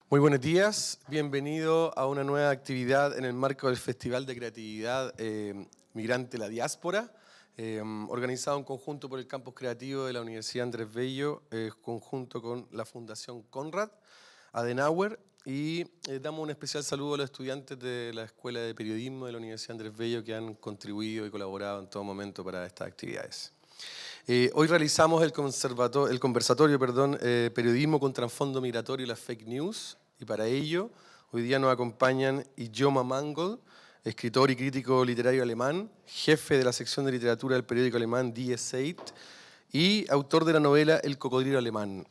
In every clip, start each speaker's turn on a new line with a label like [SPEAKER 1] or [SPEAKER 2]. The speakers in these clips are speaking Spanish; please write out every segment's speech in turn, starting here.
[SPEAKER 1] Muy buenos días, bienvenido a una nueva actividad en el marco del Festival de Creatividad Migrante La Diáspora, organizado en conjunto por el Campus Creativo de la Universidad Andrés Bello, conjunto con la Fundación Konrad Adenauer, y damos un especial saludo a los estudiantes de la Escuela de Periodismo de la Universidad Andrés Bello que han contribuido y colaborado en todo momento para estas actividades. Hoy realizamos el conversatorio Periodismo con Trasfondo Migratorio y las Fake News, y para ello hoy día nos acompañan Ijoma Mangold, escritor y crítico literario alemán, jefe de la sección de literatura del periódico alemán Die Zeit y autor de la novela El cocodrilo alemán.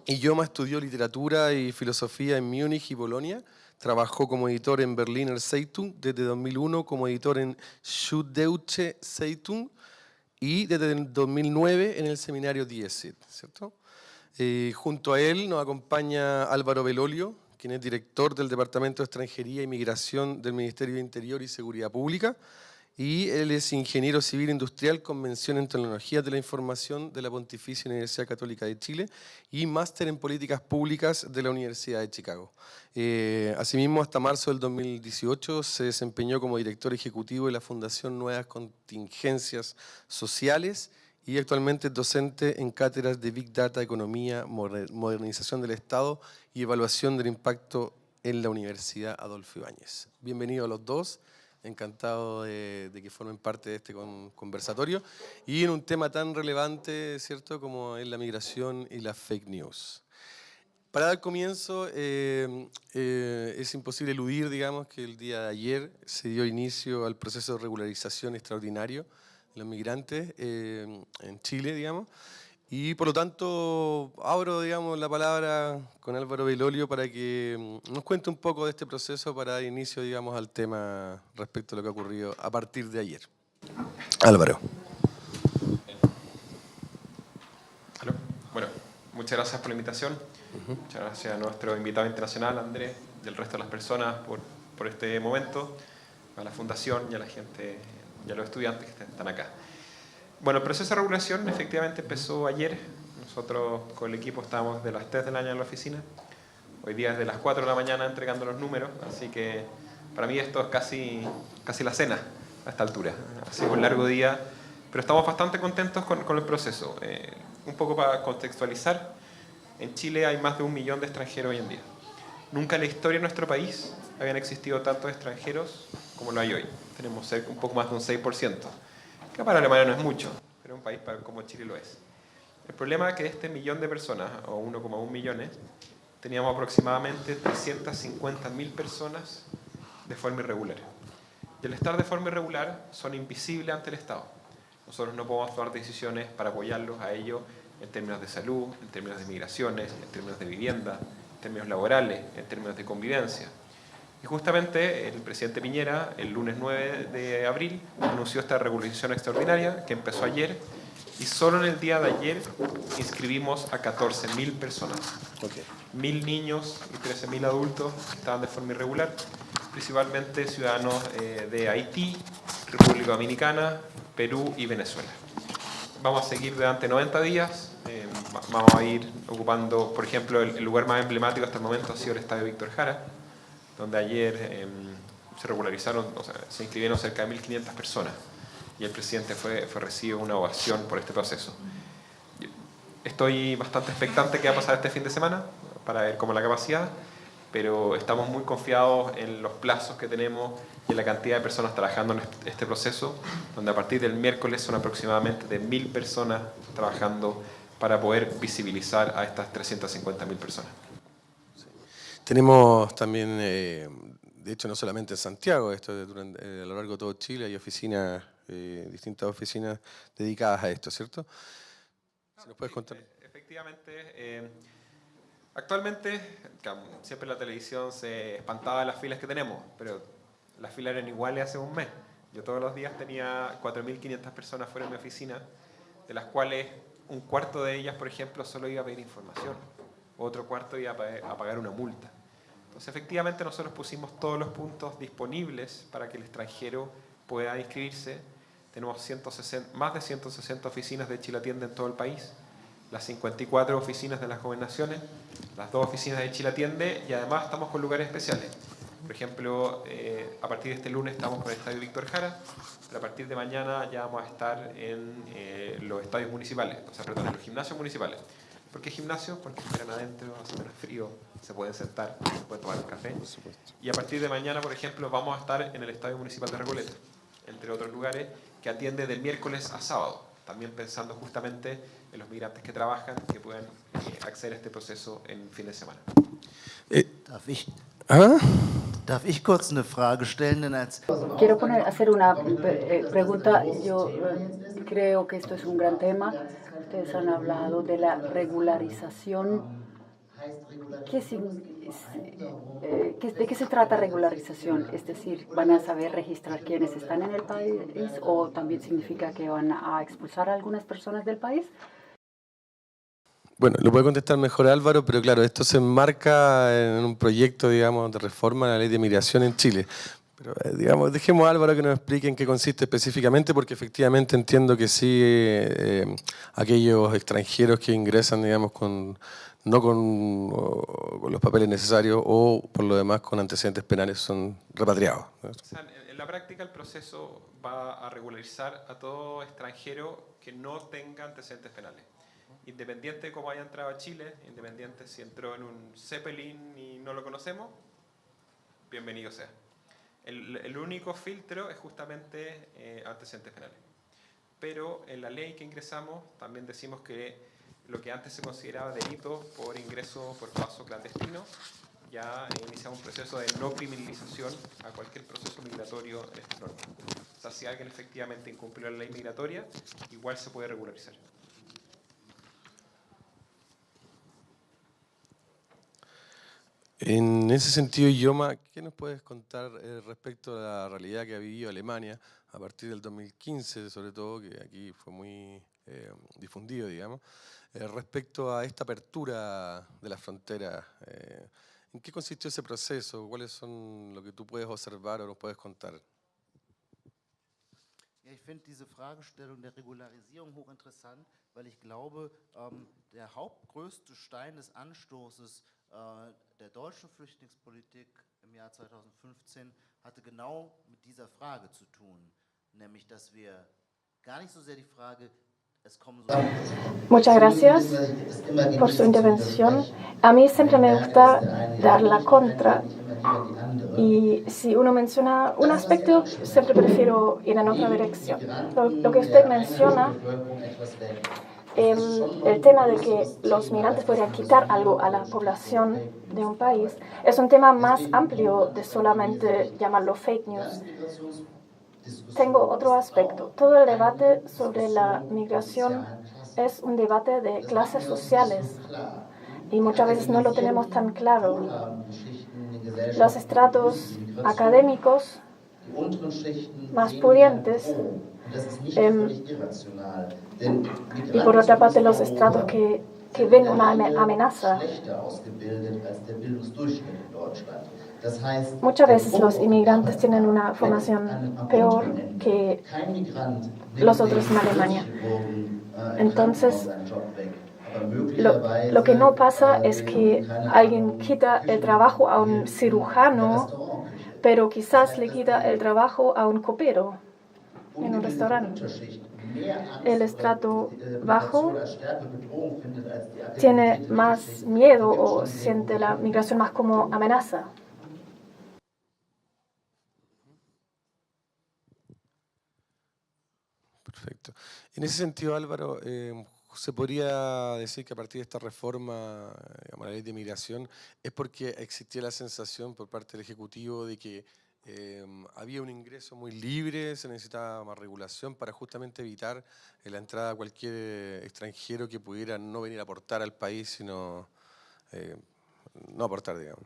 [SPEAKER 1] Ijoma estudió literatura y filosofía en Múnich y Bolonia. Trabajó como editor en Berliner Zeitung desde 2001, como editor en Süddeutsche Zeitung, y desde el 2009 en el seminario Die Zeit, ¿cierto? Junto a él nos acompaña Álvaro Belolio, quien es director del Departamento de Extranjería y Migración del Ministerio de Interior y Seguridad Pública, y él es ingeniero civil industrial con mención en tecnologías de la información de la Pontificia Universidad Católica de Chile y máster en políticas públicas de la Universidad de Chicago. Asimismo, hasta marzo del 2018 se desempeñó como director ejecutivo de la Fundación Nuevas Contingencias Sociales y actualmente es docente en cátedras de Big Data, Economía, Modernización del Estado y Evaluación del Impacto en la Universidad Adolfo Ibáñez. Bienvenidos a los dos. Encantado de que formen parte de este conversatorio y en un tema tan relevante, ¿cierto?, como es la migración y las fake news. Para dar comienzo, es imposible eludir, digamos, que el día de ayer se dio inicio al proceso de regularización extraordinario de los migrantes en Chile, digamos. Y por lo tanto, abro, digamos, la palabra con Álvaro Belolio para que nos cuente un poco de este proceso para dar inicio, digamos, al tema respecto a lo que ha ocurrido a partir de ayer. Álvaro.
[SPEAKER 2] ¿Aló? Bueno, muchas gracias por la invitación. Muchas gracias a nuestro invitado internacional, Andrés, y al resto de las personas por este momento, a la Fundación y a la gente y a los estudiantes que están acá. Bueno, el proceso de regulación efectivamente empezó ayer. Nosotros con el equipo estábamos de las 3 de la mañana en la oficina. Hoy día es de las 4 de la mañana entregando los números, así que para mí esto es casi la cena a esta altura. Ha sido un largo día, pero estamos bastante contentos con el proceso. Un poco para contextualizar, en Chile hay más de 1 millón de extranjeros hoy en día. Nunca en la historia de nuestro país habían existido tantos extranjeros como lo hay hoy. Tenemos un poco más de un 6%, que para Alemania no es mucho, pero un país como Chile lo es. El problema es que de este millón de personas, o 1,1 millones, teníamos aproximadamente 350.000 personas de forma irregular. Y al estar de forma irregular son invisibles ante el Estado. Nosotros no podemos tomar decisiones para apoyarlos a ellos en términos de salud, en términos de migraciones, en términos de vivienda, en términos laborales, en términos de convivencia. Y justamente el presidente Piñera, el lunes 9 de abril, anunció esta regularización extraordinaria que empezó ayer, y solo en el día de ayer inscribimos a 14.000 personas. 1.000 niños y 13.000 adultos que estaban de forma irregular, principalmente ciudadanos de Haití, República Dominicana, Perú y Venezuela. Vamos a seguir durante 90 días. Vamos a ir ocupando, por ejemplo, el lugar más emblemático hasta el momento ha sido el Estadio Víctor Jara, donde ayer se regularizaron, o sea, se inscribieron cerca de 1.500 personas y el presidente recibió una ovación por este proceso. Estoy bastante expectante qué va a pasar este fin de semana para ver cómo la capacidad, pero estamos muy confiados en los plazos que tenemos y en la cantidad de personas trabajando en este proceso, donde a partir del miércoles son aproximadamente de 1.000 personas trabajando para poder visibilizar a estas 350.000 personas.
[SPEAKER 1] Sí. Tenemos también, de hecho no solamente en Santiago, esto a lo largo de todo Chile hay oficinas, distintas oficinas dedicadas a esto, ¿cierto? Si nos puedes contar.
[SPEAKER 2] Efectivamente, actualmente, siempre en la televisión se espantaba de las filas que tenemos, pero las filas eran iguales hace un mes. Yo todos los días tenía 4.500 personas fuera de mi oficina, de las cuales un cuarto de ellas, por ejemplo, solo iba a pedir información, otro cuarto iba a pagar una multa. Entonces, efectivamente, nosotros pusimos todos los puntos disponibles para que el extranjero pueda inscribirse. Tenemos más de 160 oficinas de Chile Atiende en todo el país. las 54 oficinas de las gobernaciones, las 2 oficinas de Chile Atiende, y además estamos con lugares especiales. Por ejemplo, a partir de este lunes estamos con el Estadio Víctor Jara, pero a partir de mañana ya vamos a estar en los estadios municipales, o sea, perdón, en los gimnasios municipales. ¿Por qué gimnasios? Porque esperan adentro, hace menos frío, se pueden sentar, se puede tomar un café.
[SPEAKER 1] Por supuesto.
[SPEAKER 2] Y a partir de mañana, por ejemplo, vamos a estar en el Estadio Municipal de Recoleta, entre otros lugares, que atiende de miércoles a sábado, también pensando justamente en los migrantes que trabajan, que puedan acceder a este proceso en fin de semana.
[SPEAKER 3] Darf ich kurz eine Frage stellen? Denn
[SPEAKER 4] Quiero hacer una pregunta. Yo creo que esto es un gran tema. Ustedes han hablado de la regularización. ¿De qué se trata regularización? Es decir, ¿van a saber registrar quiénes están en el país o también significa que van a expulsar a algunas personas del país?
[SPEAKER 1] Bueno, lo puede contestar mejor Álvaro, pero claro, esto se enmarca en un proyecto, digamos, de reforma a la ley de migración en Chile. Pero, digamos, dejemos a Álvaro que nos explique en qué consiste específicamente, porque efectivamente entiendo que sí, aquellos extranjeros que ingresan, digamos, no con los papeles necesarios o, por lo demás, con antecedentes penales son repatriados.
[SPEAKER 2] O sea, en la práctica el proceso va a regularizar a todo extranjero que no tenga antecedentes penales. Independiente de cómo haya entrado a Chile, independiente si entró en un Zeppelin y no lo conocemos, bienvenido sea. El único filtro es justamente antecedentes penales. Pero en la ley que ingresamos también decimos que lo que antes se consideraba delito por ingreso por paso clandestino, ya iniciamos un proceso de no criminalización a cualquier proceso migratorio en esta norma. O sea, si alguien efectivamente incumplió la ley migratoria, igual se puede regularizar.
[SPEAKER 1] En ese sentido, Yoma, ¿qué nos puedes contar respecto a la realidad que ha vivido Alemania a partir del 2015, sobre todo, que aquí fue muy difundido, digamos, respecto a esta apertura de las fronteras? ¿En qué consistió ese proceso? ¿Cuáles son lo que tú puedes observar o nos puedes contar?
[SPEAKER 3] Ja, ich finde diese Fragestellung der Regularisierung hochinteressant, weil ich glaube, der hauptgrößte Stein des Anstoßes der deutschen Flüchtlingspolitik im Jahr 2015 hatte genau mit dieser Frage zu tun, nämlich dass wir gar nicht so sehr die Frage, es kommen so...
[SPEAKER 5] Muchas gracias por su intervención. A mí siempre me gusta dar la contra y si uno menciona un aspecto, siempre prefiero ir en otra dirección. Lo que usted menciona, el tema de que los migrantes podrían quitar algo a la población de un país, es un tema más amplio de solamente llamarlo fake news. Tengo otro aspecto. Todo el debate sobre la migración es un debate de clases sociales y muchas veces no lo tenemos tan claro. Los estratos académicos más pudientes y por otra parte los estratos que ven una amenaza. Muchas veces los inmigrantes tienen una formación peor que los otros en Alemania. Entonces, lo que no pasa es que alguien quita el trabajo a un cirujano, pero quizás le quita el trabajo a un copero en un restaurante. El estrato bajo tiene más miedo o siente la migración más como amenaza.
[SPEAKER 1] Perfecto. En ese sentido, Álvaro, ¿se podría decir que a partir de esta reforma, digamos, la ley de migración, es porque existía la sensación por parte del Ejecutivo de que había un ingreso muy libre, se necesitaba más regulación para justamente evitar la entrada de cualquier extranjero que pudiera no venir a aportar al país, sino no aportar, digamos?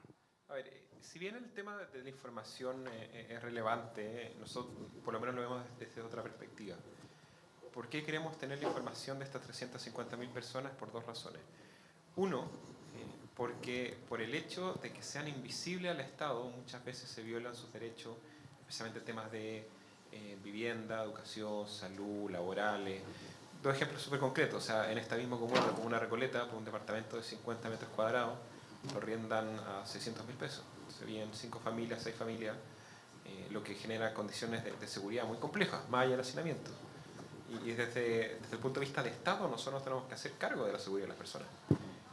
[SPEAKER 2] A ver, si bien el tema de la información es relevante, nosotros por lo menos lo vemos desde otra perspectiva. ¿Por qué queremos tener la información de estas 350.000 personas? Por dos razones. Uno, porque por el hecho de que sean invisibles al Estado, muchas veces se violan sus derechos, especialmente temas de vivienda, educación, salud, laborales, dos ejemplos súper concretos. O sea, en esta misma comuna Recoleta, por un departamento de 50 metros cuadrados, lo riendan a 600.000 pesos. Se vienen 5 familias, 6 familias, lo que genera condiciones de seguridad muy complejas, más allá del hacinamiento. Y desde el punto de vista del Estado, nosotros tenemos que hacer cargo de la seguridad de las personas.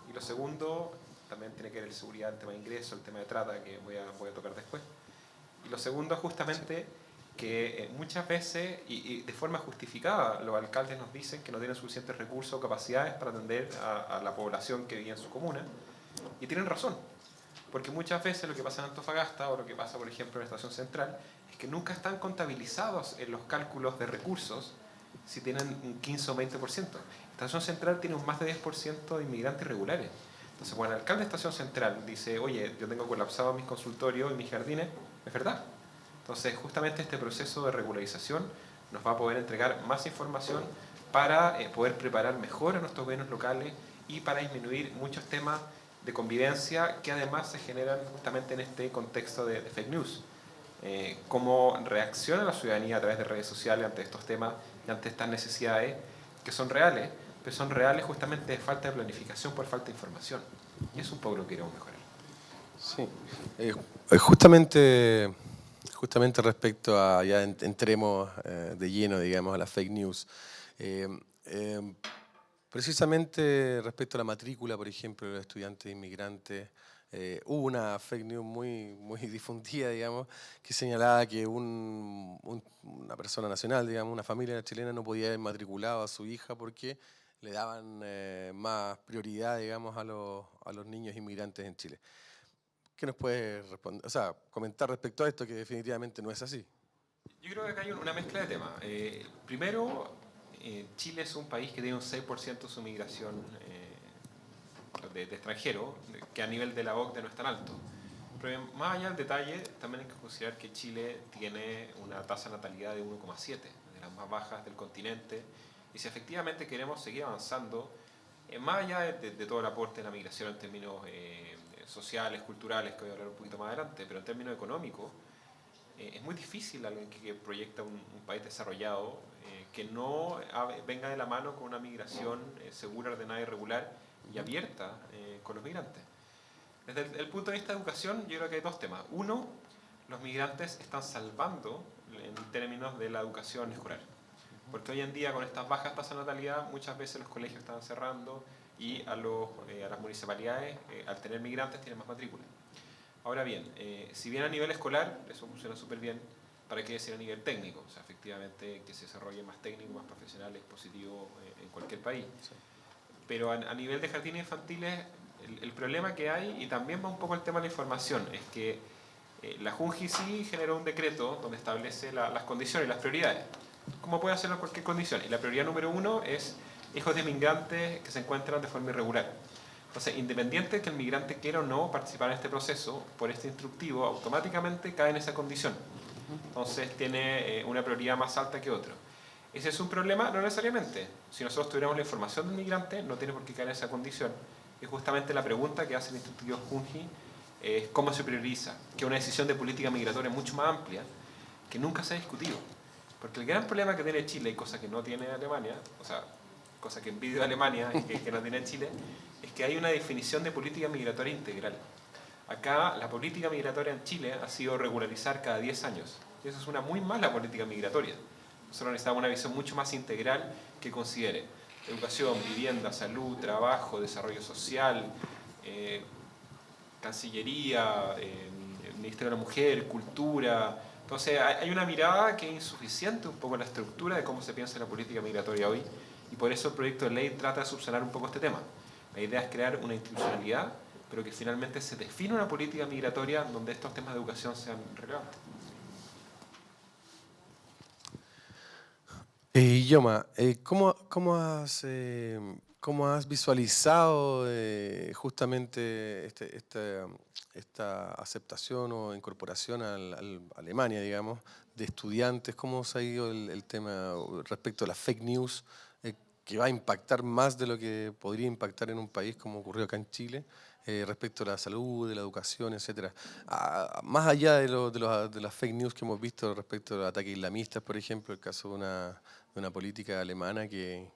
[SPEAKER 2] Y lo segundo, también tiene que ver la seguridad, el tema de ingreso, el tema de trata, que voy a tocar después. Y lo segundo, justamente, que muchas veces, y de forma justificada, los alcaldes nos dicen que no tienen suficientes recursos o capacidades para atender a la población que vive en su comuna, y tienen razón, porque muchas veces lo que pasa en Antofagasta, o lo que pasa, por ejemplo, en la Estación Central, es que nunca están contabilizados en los cálculos de recursos si tienen un 15 o 20%. La Estación Central tiene un más de 10% de inmigrantes irregulares. Entonces, cuando el alcalde de Estación Central dice, oye, yo tengo colapsados mis consultorios y mis jardines, es verdad. Entonces, justamente este proceso de regularización nos va a poder entregar más información para poder preparar mejor a nuestros gobiernos locales y para disminuir muchos temas de convivencia que además se generan justamente en este contexto de fake news. Cómo reacciona la ciudadanía a través de redes sociales ante estos temas y ante estas necesidades que son reales, pero son reales justamente de falta de planificación por falta de información. Y es un poco lo que queremos mejorar.
[SPEAKER 1] Sí, justamente respecto a, ya entremos de lleno, digamos, a las fake news. Precisamente respecto a la matrícula, por ejemplo, de los estudiantes inmigrantes, hubo una fake news muy difundida, digamos, que señalaba que una persona nacional, digamos, una familia chilena no podía haber matriculado a su hija porque le daban más prioridad, digamos, a los niños inmigrantes en Chile. ¿Qué nos puede responder? O sea, comentar respecto a esto, que definitivamente no es así.
[SPEAKER 2] Yo creo que acá hay una mezcla de temas. Primero, Chile es un país que tiene un 6% de su migración de extranjeros, que a nivel de la OCDE no es tan alto. Pero más allá del detalle, también hay que considerar que Chile tiene una tasa de natalidad de 1,7, de las más bajas del continente, y si efectivamente queremos seguir avanzando, más allá de todo el aporte de la migración en términos sociales, culturales, que voy a hablar un poquito más adelante, pero en términos económicos, es muy difícil alguien que proyecta un país desarrollado que no venga de la mano con una migración segura, ordenada y regular y abierta con los migrantes. Desde el punto de vista de educación, yo creo que hay dos temas. Uno, los migrantes están salvando en términos de la educación escolar. Porque hoy en día, con estas bajas tasas de natalidad, muchas veces los colegios están cerrando y a las municipalidades, al tener migrantes, tienen más matrículas. Ahora bien, si bien a nivel escolar, eso funciona súper bien, ¿para qué decir a nivel técnico? O sea, efectivamente, que se desarrolle más técnico, más profesional es positivo en cualquier país. Sí. Pero a nivel de jardines infantiles, el problema que hay, y también va un poco el tema de la información, es que la Junji sí generó un decreto donde establece las condiciones y las prioridades, como puede hacerlo en cualquier condición. Y la prioridad número 1 es hijos de migrantes que se encuentran de forma irregular. Entonces, independiente de que el migrante quiera o no participar en este proceso, por este instructivo automáticamente cae en esa condición. Entonces tiene una prioridad más alta que otro. ¿Ese es un problema? No necesariamente. Si nosotros tuviéramos la información del migrante, no tiene por qué caer en esa condición. Y justamente la pregunta que hace el instructivo Junji es cómo se prioriza, que es una decisión de política migratoria mucho más amplia, que nunca se ha discutido. Porque el gran problema que tiene Chile, y cosa que no tiene Alemania, o sea, cosa que envidio a Alemania y que no tiene Chile, es que hay una definición de política migratoria integral. Acá la política migratoria en Chile ha sido regularizar cada 10 años. Y eso es una muy mala política migratoria. Nosotros necesitamos una visión mucho más integral que considere educación, vivienda, salud, trabajo, desarrollo social, Cancillería, Ministerio de la Mujer, Cultura. Entonces hay una mirada que es insuficiente un poco en la estructura de cómo se piensa la política migratoria hoy, y por eso el proyecto de ley trata de subsanar un poco este tema. La idea es crear una institucionalidad, pero que finalmente se define una política migratoria donde estos temas de educación sean relevantes.
[SPEAKER 1] Yoma, ¿cómo has visualizado justamente esta aceptación o incorporación a Alemania, digamos, de estudiantes? ¿Cómo se ha ido el tema respecto a las fake news, que va a impactar más de lo que podría impactar en un país como ocurrió acá en Chile, respecto a la salud, de la educación, etcétera? Más allá de las fake news que hemos visto respecto a los ataques islamistas, por ejemplo, el caso de una política alemana que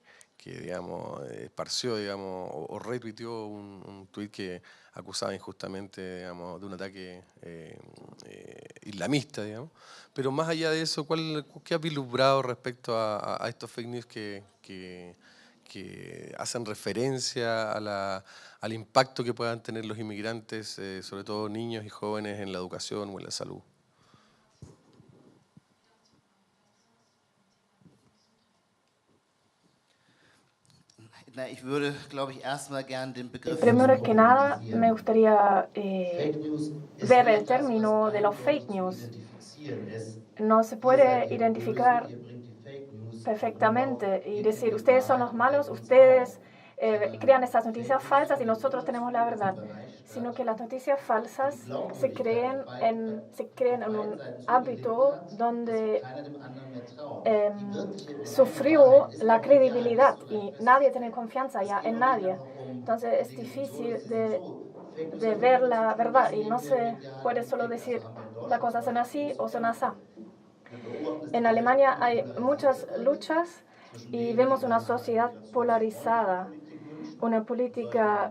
[SPEAKER 1] digamos, esparció, digamos, o retuiteó un tuit que acusaba injustamente, digamos, de un ataque islamista, digamos. Pero más allá de eso, ¿qué ha vislumbrado respecto a estos fake news que hacen referencia al impacto que puedan tener los inmigrantes, sobre todo niños y jóvenes, en la educación o en la salud?
[SPEAKER 5] Primero que nada, me gustaría ver el término de los fake news. No se puede identificar perfectamente y decir, ustedes son los malos, ustedes crean estas noticias falsas y nosotros tenemos la verdad, sino que las noticias falsas se creen en un ámbito donde sufrió la credibilidad y nadie tiene confianza ya en nadie. Entonces es difícil de ver la verdad y no se puede solo decir las cosas son así o son así. En Alemania hay muchas luchas y vemos una sociedad polarizada, una política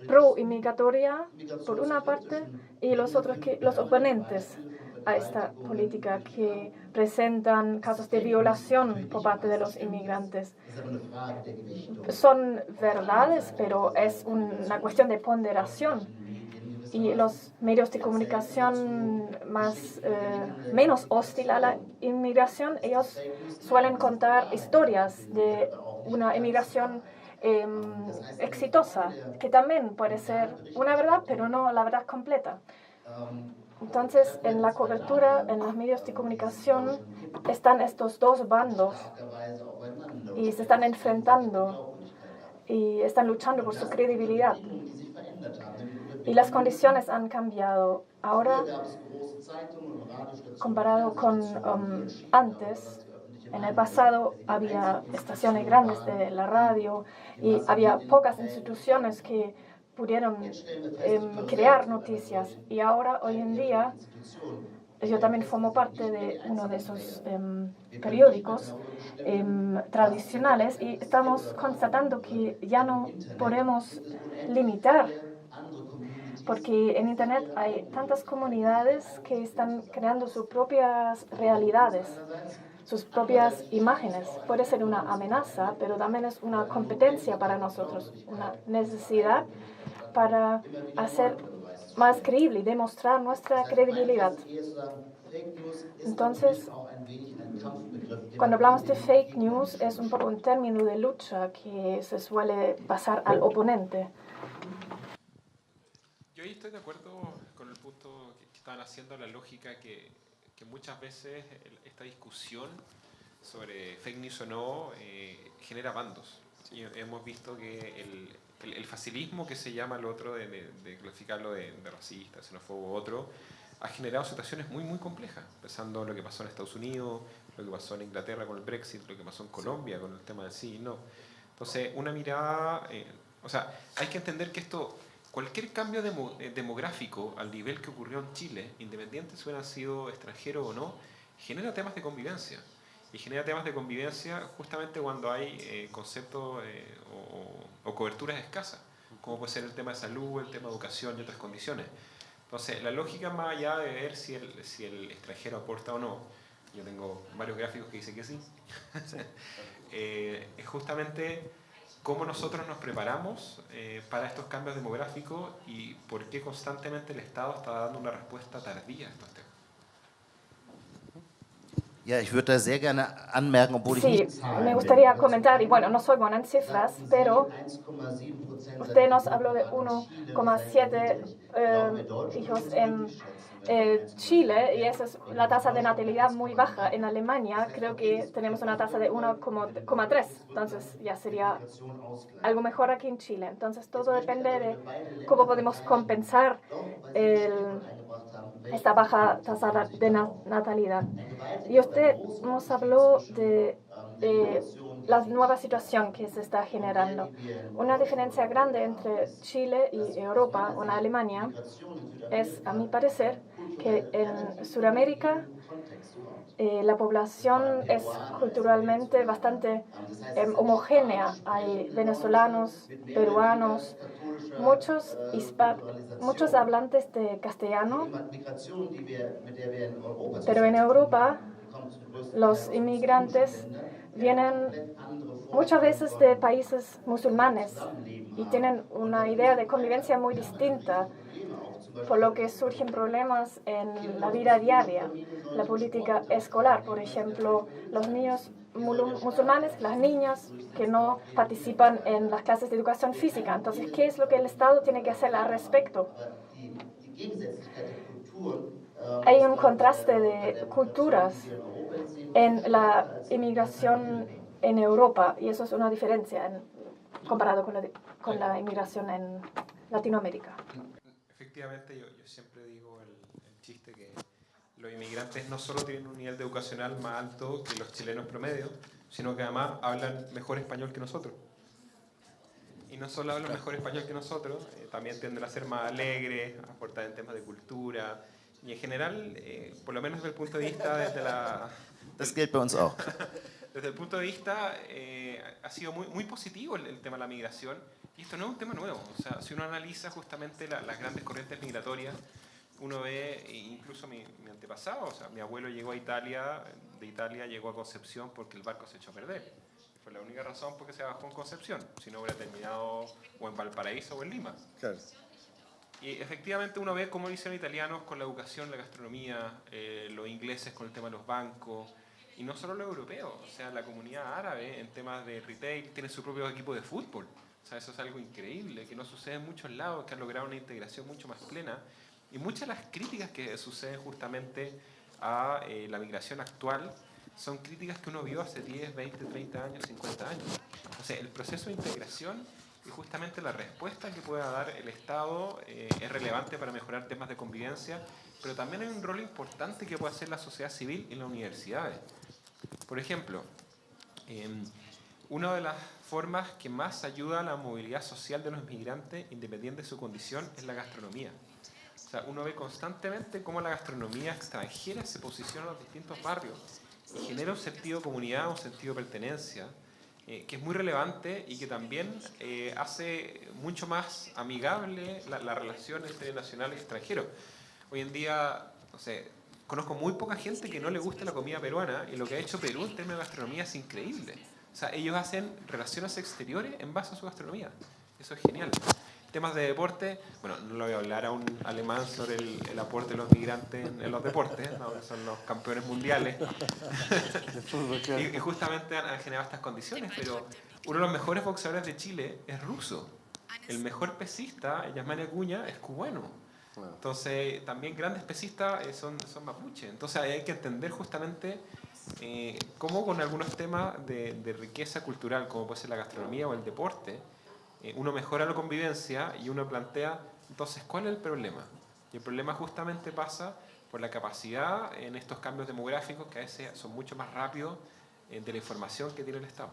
[SPEAKER 5] pro-inmigratoria por una parte y los oponentes a esta política que presentan casos de violación por parte de los inmigrantes. Son verdades, pero es una cuestión de ponderación. Y los medios de comunicación menos hostiles a la inmigración, ellos suelen contar historias de una inmigración exitosa, que también puede ser una verdad, pero no la verdad completa. Entonces, en la cobertura, en los medios de comunicación, están estos dos bandos y se están enfrentando y están luchando por su credibilidad. Y las condiciones han cambiado. Ahora, comparado con antes, en el pasado había estaciones grandes de la radio y había pocas instituciones que pudieron crear noticias. Y ahora, hoy en día, yo también formo parte de uno de esos periódicos tradicionales y estamos constatando que ya no podemos limitar, porque en Internet hay tantas comunidades que están creando sus propias realidades, sus propias imágenes. Puede ser una amenaza, pero también es una competencia para nosotros, una necesidad para hacer más creíble y demostrar nuestra credibilidad. Entonces, cuando hablamos de fake news, es un poco un término de lucha que se suele pasar al oponente.
[SPEAKER 2] Yo ahí estoy de acuerdo con el punto que estaban haciendo, la lógica que muchas veces esta discusión sobre fake news o no genera bandos. Y hemos visto que el facilismo que se llama al otro de clasificarlo de racista, xenófobo u otro, ha generado situaciones muy, muy complejas, pensando en lo que pasó en Estados Unidos, lo que pasó en Inglaterra con el Brexit, lo que pasó en Colombia con el tema del sí y no. Entonces, una mirada, o sea, hay que entender que cualquier cambio demográfico al nivel que ocurrió en Chile, independiente si hubieran sido extranjeros o no, genera temas de convivencia. Y genera temas de convivencia justamente cuando hay conceptos o coberturas escasas, como puede ser el tema de salud, el tema de educación y otras condiciones. Entonces, la lógica más allá de ver si el extranjero aporta o no, yo tengo varios gráficos que dicen que sí, es justamente cómo nosotros nos preparamos para estos cambios demográficos y por qué constantemente el Estado está dando una respuesta tardía a estos temas.
[SPEAKER 5] Sí, me gustaría comentar, y bueno, no soy buena en cifras, pero usted nos habló de 1,7 hijos en Chile, y esa es la tasa de natalidad muy baja. En Alemania creo que tenemos una tasa de 1,3, entonces ya sería algo mejor aquí en Chile. Entonces todo depende de cómo podemos compensar esta baja tasa de natalidad. Y usted nos habló de la nueva situación que se está generando. Una diferencia grande entre Chile y Europa o en Alemania es, a mi parecer, que en Sudamérica La población es culturalmente bastante homogénea. Hay venezolanos, peruanos, muchos hablantes de castellano, pero en Europa los inmigrantes vienen muchas veces de países musulmanes y tienen una idea de convivencia muy distinta, por lo que surgen problemas en la vida diaria, la política escolar, por ejemplo, los niños musulmanes, las niñas que no participan en las clases de educación física. Entonces, ¿qué es lo que el Estado tiene que hacer al respecto? Hay un contraste de culturas en la inmigración en Europa y eso es una diferencia comparado con la inmigración en Latinoamérica.
[SPEAKER 2] Efectivamente, yo siempre digo el chiste que los inmigrantes no solo tienen un nivel educacional más alto que los chilenos promedio, sino que además hablan mejor español que nosotros. Y no solo hablan mejor español que nosotros, también tienden a ser más alegres, a aportar en temas de cultura. Y en general, por lo menos desde el punto de vista
[SPEAKER 3] Das gilt bei uns auch.
[SPEAKER 2] Desde el punto de vista, ha sido muy positivo el tema de la migración. Y esto no es un tema nuevo. O sea, si uno analiza justamente las grandes corrientes migratorias, uno ve incluso mi antepasado. O sea, mi abuelo llegó a Italia, de Italia llegó a Concepción porque el barco se echó a perder. Fue la única razón por que se bajó en Concepción. Si no hubiera terminado o en Valparaíso o en Lima.
[SPEAKER 1] Claro.
[SPEAKER 2] Y efectivamente uno ve cómo lo hicieron italianos con la educación, la gastronomía, los ingleses con el tema de los bancos, y no solo los europeos, o sea, la comunidad árabe en temas de retail tiene su propio equipo de fútbol. O sea, eso es algo increíble, que no sucede en muchos lados, que han logrado una integración mucho más plena. Y muchas de las críticas que suceden justamente a la migración actual son críticas que uno vio hace 10, 20, 30 años, 50 años. O sea, el proceso de integración y justamente la respuesta que pueda dar el Estado es relevante para mejorar temas de convivencia, pero también hay un rol importante que puede hacer la sociedad civil en las universidades. Por ejemplo, una de las formas que más ayuda a la movilidad social de los migrantes, independiente de su condición, es la gastronomía. O sea, uno ve constantemente cómo la gastronomía extranjera se posiciona en los distintos barrios y genera un sentido de comunidad, un sentido de pertenencia, que es muy relevante y que también hace mucho más amigable la relación entre nacional y extranjero. Hoy en día, no sé, conozco muy poca gente que no le guste la comida peruana y lo que ha hecho Perú en términos de gastronomía es increíble. O sea, ellos hacen relaciones exteriores en base a su gastronomía. Eso es genial. Temas de deporte, bueno, no le voy a hablar a un alemán sobre el aporte de los migrantes en los deportes, ¿no? Son los campeones mundiales. y justamente han generado estas condiciones, pero uno de los mejores boxeadores de Chile es ruso. El mejor pesista, Yasmani Acuña, es cubano. Entonces, también grandes pesistas son mapuche. Entonces, hay que entender justamente cómo con algunos temas de riqueza cultural, como puede ser la gastronomía o el deporte, uno mejora la convivencia y uno plantea, entonces, ¿cuál es el problema? Y el problema justamente pasa por la capacidad en estos cambios demográficos que a veces son mucho más rápidos de la información que tiene el Estado.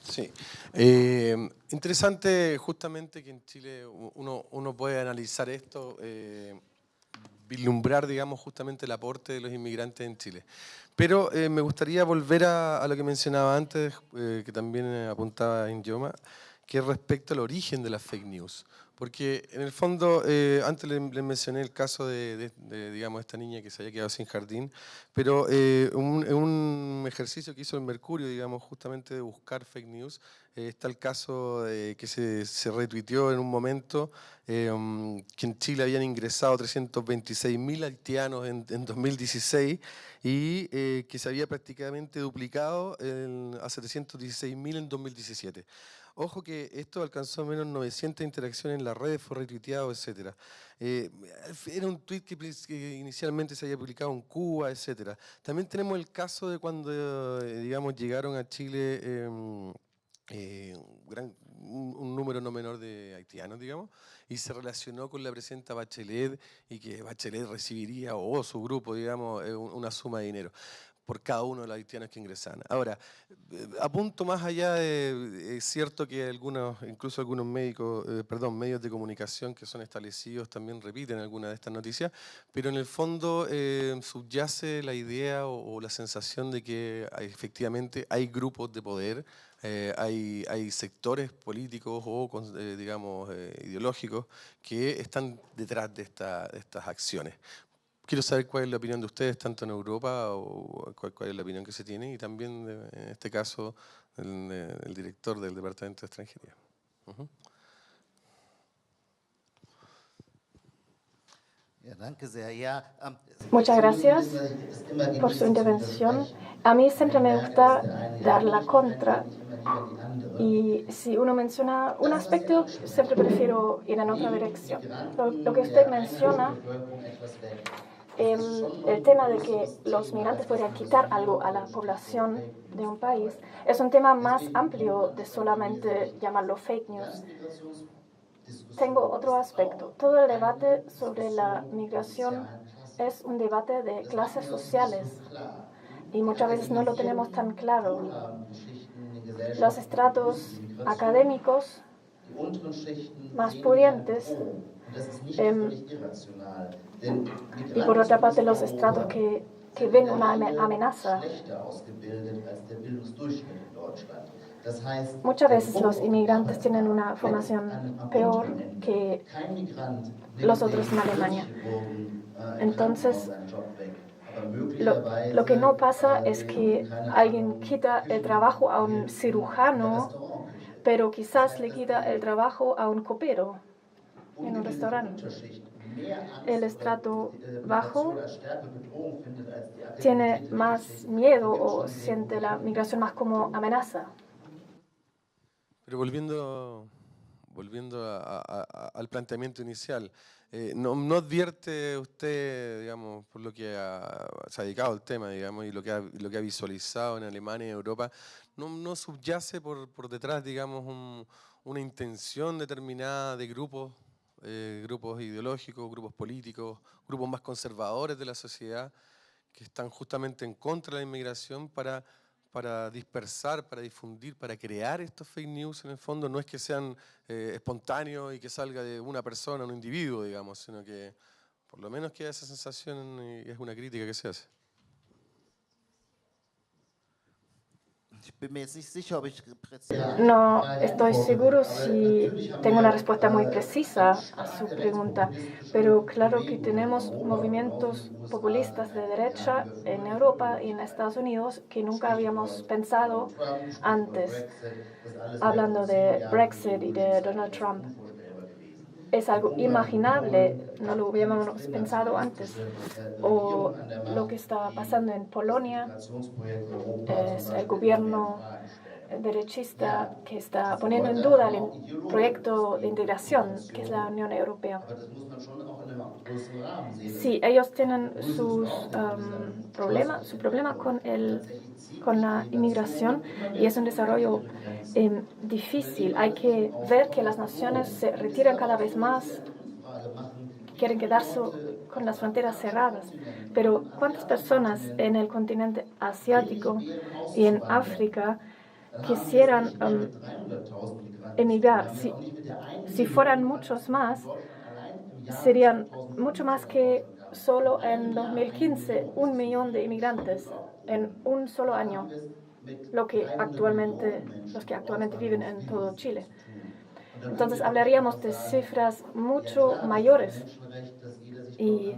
[SPEAKER 1] Sí. Interesante justamente que en Chile uno puede analizar esto, vislumbrar, digamos, justamente el aporte de los inmigrantes en Chile. Pero me gustaría volver a lo que mencionaba antes, que también apuntaba Ingioma, que es respecto al origen de las fake news. Porque en el fondo, antes les mencioné el caso de, digamos, esta niña que se había quedado sin jardín, pero un ejercicio que hizo el Mercurio, digamos, justamente de buscar fake news, está el caso que se retuiteó en un momento, que en Chile habían ingresado 326.000 haitianos en 2016 y que se había prácticamente duplicado a 716.000 en 2017. Ojo que esto alcanzó menos 900 interacciones en las redes, fue retuiteado, etc. Era un tuit que inicialmente se había publicado en Cuba, etc. También tenemos el caso de cuando, digamos, llegaron a Chile un número no menor de haitianos, digamos, y se relacionó con la presidenta Bachelet y que Bachelet recibiría, o su grupo, digamos, una suma de dinero. por cada uno de los haitianos que ingresan. Ahora, apunto más allá de, es cierto que incluso algunos medios de comunicación que son establecidos también repiten algunas de estas noticias, pero en el fondo subyace la idea o la sensación de que efectivamente hay grupos de poder, hay sectores políticos o, digamos, ideológicos que están detrás de estas acciones. Quiero saber cuál es la opinión de ustedes, tanto en Europa, o cuál es la opinión que se tiene, y también, en este caso, el director del Departamento de Extranjería.
[SPEAKER 5] Muchas gracias por su intervención. A mí siempre me gusta dar la contra. Y si uno menciona un aspecto, siempre prefiero ir en otra dirección. Lo que usted menciona, el tema de que los migrantes podrían quitar algo a la población de un país, es un tema más amplio de solamente llamarlo fake news. Tengo otro aspecto. Todo el debate sobre la migración es un debate de clases sociales y muchas veces no lo tenemos tan claro. Los estratos académicos más pudientes y por otra parte los estratos que ven una amenaza. Muchas veces los inmigrantes tienen una formación peor que los otros en Alemania. Entonces, lo que no pasa es que alguien quita el trabajo a un cirujano, pero quizás le quita el trabajo a un copero en un restaurante. El estrato bajo tiene más miedo o siente la migración más como amenaza.
[SPEAKER 1] Pero volviendo al planteamiento inicial, ¿no advierte usted, digamos, por lo que se ha dedicado al tema, digamos, y lo que ha visualizado en Alemania y Europa, no subyace por detrás, digamos, una intención determinada de grupos ideológicos, grupos políticos, grupos más conservadores de la sociedad, que están justamente en contra de la inmigración para dispersar, para difundir, para crear estos fake news? En el fondo no es que sean espontáneos y que salga de una persona, un individuo, digamos, sino que por lo menos queda esa sensación y es una crítica que se hace.
[SPEAKER 5] No estoy seguro si tengo una respuesta muy precisa a su pregunta, pero claro que tenemos movimientos populistas de derecha en Europa y en Estados Unidos que nunca habíamos pensado antes, hablando de Brexit y de Donald Trump. Es algo imaginable, no lo hubiéramos pensado antes. O lo que está pasando en Polonia, es el gobierno derechista que está poniendo en duda el proyecto de integración que es la Unión Europea. Sí, ellos tienen su problema con la inmigración y es un desarrollo difícil. Hay que ver que las naciones se retiran cada vez más, quieren quedarse con las fronteras cerradas. Pero ¿cuántas personas en el continente asiático y en África quisieran emigrar? Si fueran muchos más, serían mucho más que solo en 2015, 1 millón de inmigrantes en un solo año, los que actualmente viven en todo Chile. Entonces hablaríamos de cifras mucho mayores. Y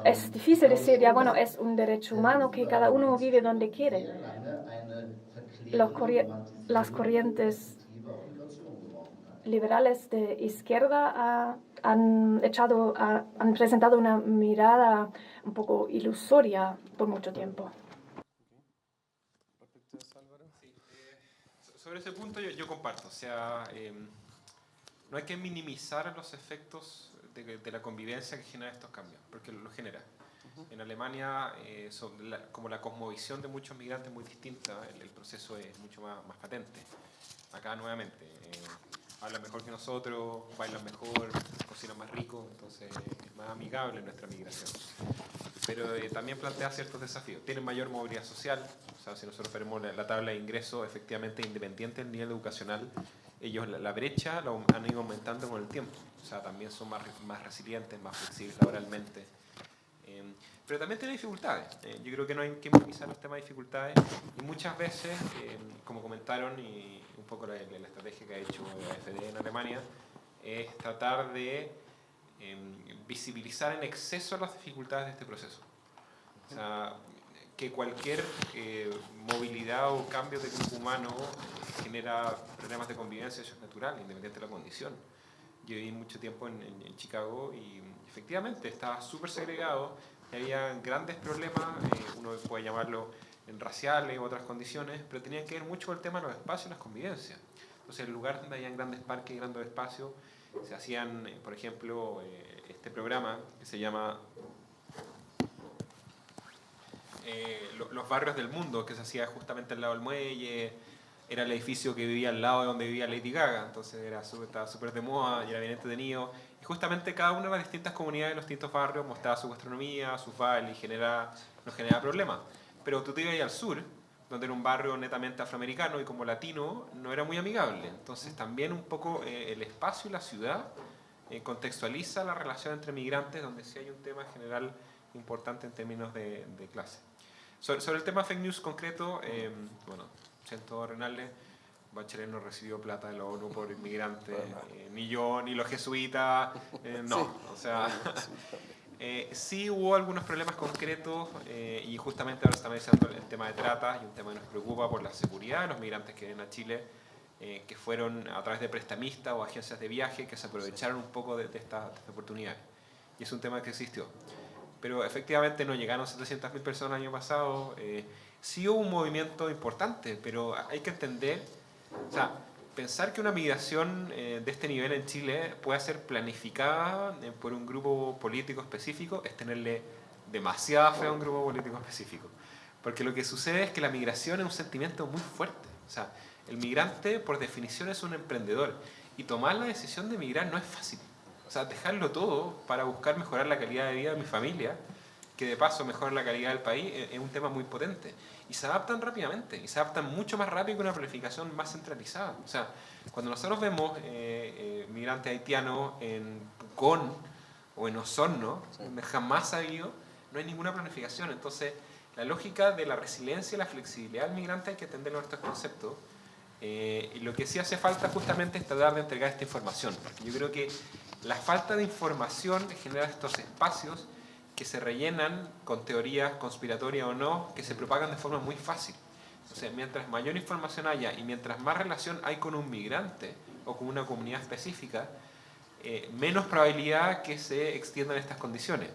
[SPEAKER 5] es difícil decir, ya bueno, es un derecho humano que cada uno vive donde quiere. Las corrientes liberales de izquierda han presentado una mirada un poco ilusoria por mucho tiempo.
[SPEAKER 2] Sobre ese punto yo comparto, o sea, no hay que minimizar los efectos de la convivencia que genera estos cambios, porque lo genera. En Alemania, como la cosmovisión de muchos migrantes es muy distinta, el proceso es mucho más patente. Acá nuevamente, hablan mejor que nosotros, bailan mejor, cocinan más rico, entonces es más amigable nuestra migración. pero también plantea ciertos desafíos. Tienen mayor movilidad social, o sea, si nosotros vemos la tabla de ingresos, efectivamente, independiente del nivel educacional, ellos la brecha la han ido aumentando con el tiempo, o sea, también son más resilientes, más flexibles laboralmente. Pero también tiene dificultades. Yo creo que no hay que minimizar los temas de dificultades y muchas veces, como comentaron, y un poco la estrategia que ha hecho la AfD en Alemania, es tratar de visibilizar en exceso las dificultades de este proceso. O sea, que cualquier movilidad o cambio de grupo humano genera problemas de convivencia, eso es natural, independiente de la condición. Yo viví mucho tiempo en Chicago y efectivamente estaba súper segregado, y había grandes problemas, uno puede llamarlo en raciales u otras condiciones, pero tenían que ver mucho con el tema de los espacios y las convivencias. Entonces, en lugares donde habían grandes parques y grandes espacios, se hacían, por ejemplo, este programa que se llama Los Barrios del Mundo, que se hacía justamente al lado del muelle. Era el edificio que vivía al lado de donde vivía Lady Gaga, entonces estaba súper de moda y era bien entretenido. Y justamente cada una de las distintas comunidades de los distintos barrios mostraba su gastronomía, sus bailes y nos generaba problemas. Pero tú te ibas ahí al sur, donde era un barrio netamente afroamericano y como latino no era muy amigable. Entonces también un poco el espacio y la ciudad contextualiza la relación entre migrantes, donde sí hay un tema general importante en términos de clase. Sobre el tema fake news concreto, bueno, siento renales, Bachelet no recibió plata de la ONU por inmigrantes, ni yo, ni los jesuitas, no, sí. O sea, sí hubo algunos problemas concretos y justamente ahora estamos diciendo el tema de trata y un tema que nos preocupa por la seguridad de los migrantes que vienen a Chile, que fueron a través de prestamistas o agencias de viaje que se aprovecharon un poco de esta oportunidad. Y es un tema que existió. Pero efectivamente no llegaron 700.000 personas el año pasado. Sí hubo un movimiento importante, pero hay que entender, o sea, pensar que una migración de este nivel en Chile pueda ser planificada por un grupo político específico es tenerle demasiada fe a un grupo político específico. Porque lo que sucede es que la migración es un sentimiento muy fuerte. O sea, el migrante por definición es un emprendedor y tomar la decisión de migrar no es fácil. O sea, dejarlo todo para buscar mejorar la calidad de vida de mi familia, que de paso mejora la calidad del país, es un tema muy potente. Y se adaptan rápidamente, y se adaptan mucho más rápido que una planificación más centralizada. O sea, cuando nosotros vemos migrantes haitianos en Pucón o en Osorno, donde jamás ha habido, no hay ninguna planificación. Entonces, la lógica de la resiliencia y la flexibilidad del migrante hay que entenderlo en estos conceptos. Y lo que sí hace falta justamente es tratar de entregar esta información. Porque yo creo que la falta de información genera estos espacios que se rellenan con teorías conspiratorias o no, que se propagan de forma muy fácil. Entonces, mientras mayor información haya y mientras más relación hay con un migrante o con una comunidad específica, menos probabilidad que se extiendan estas condiciones.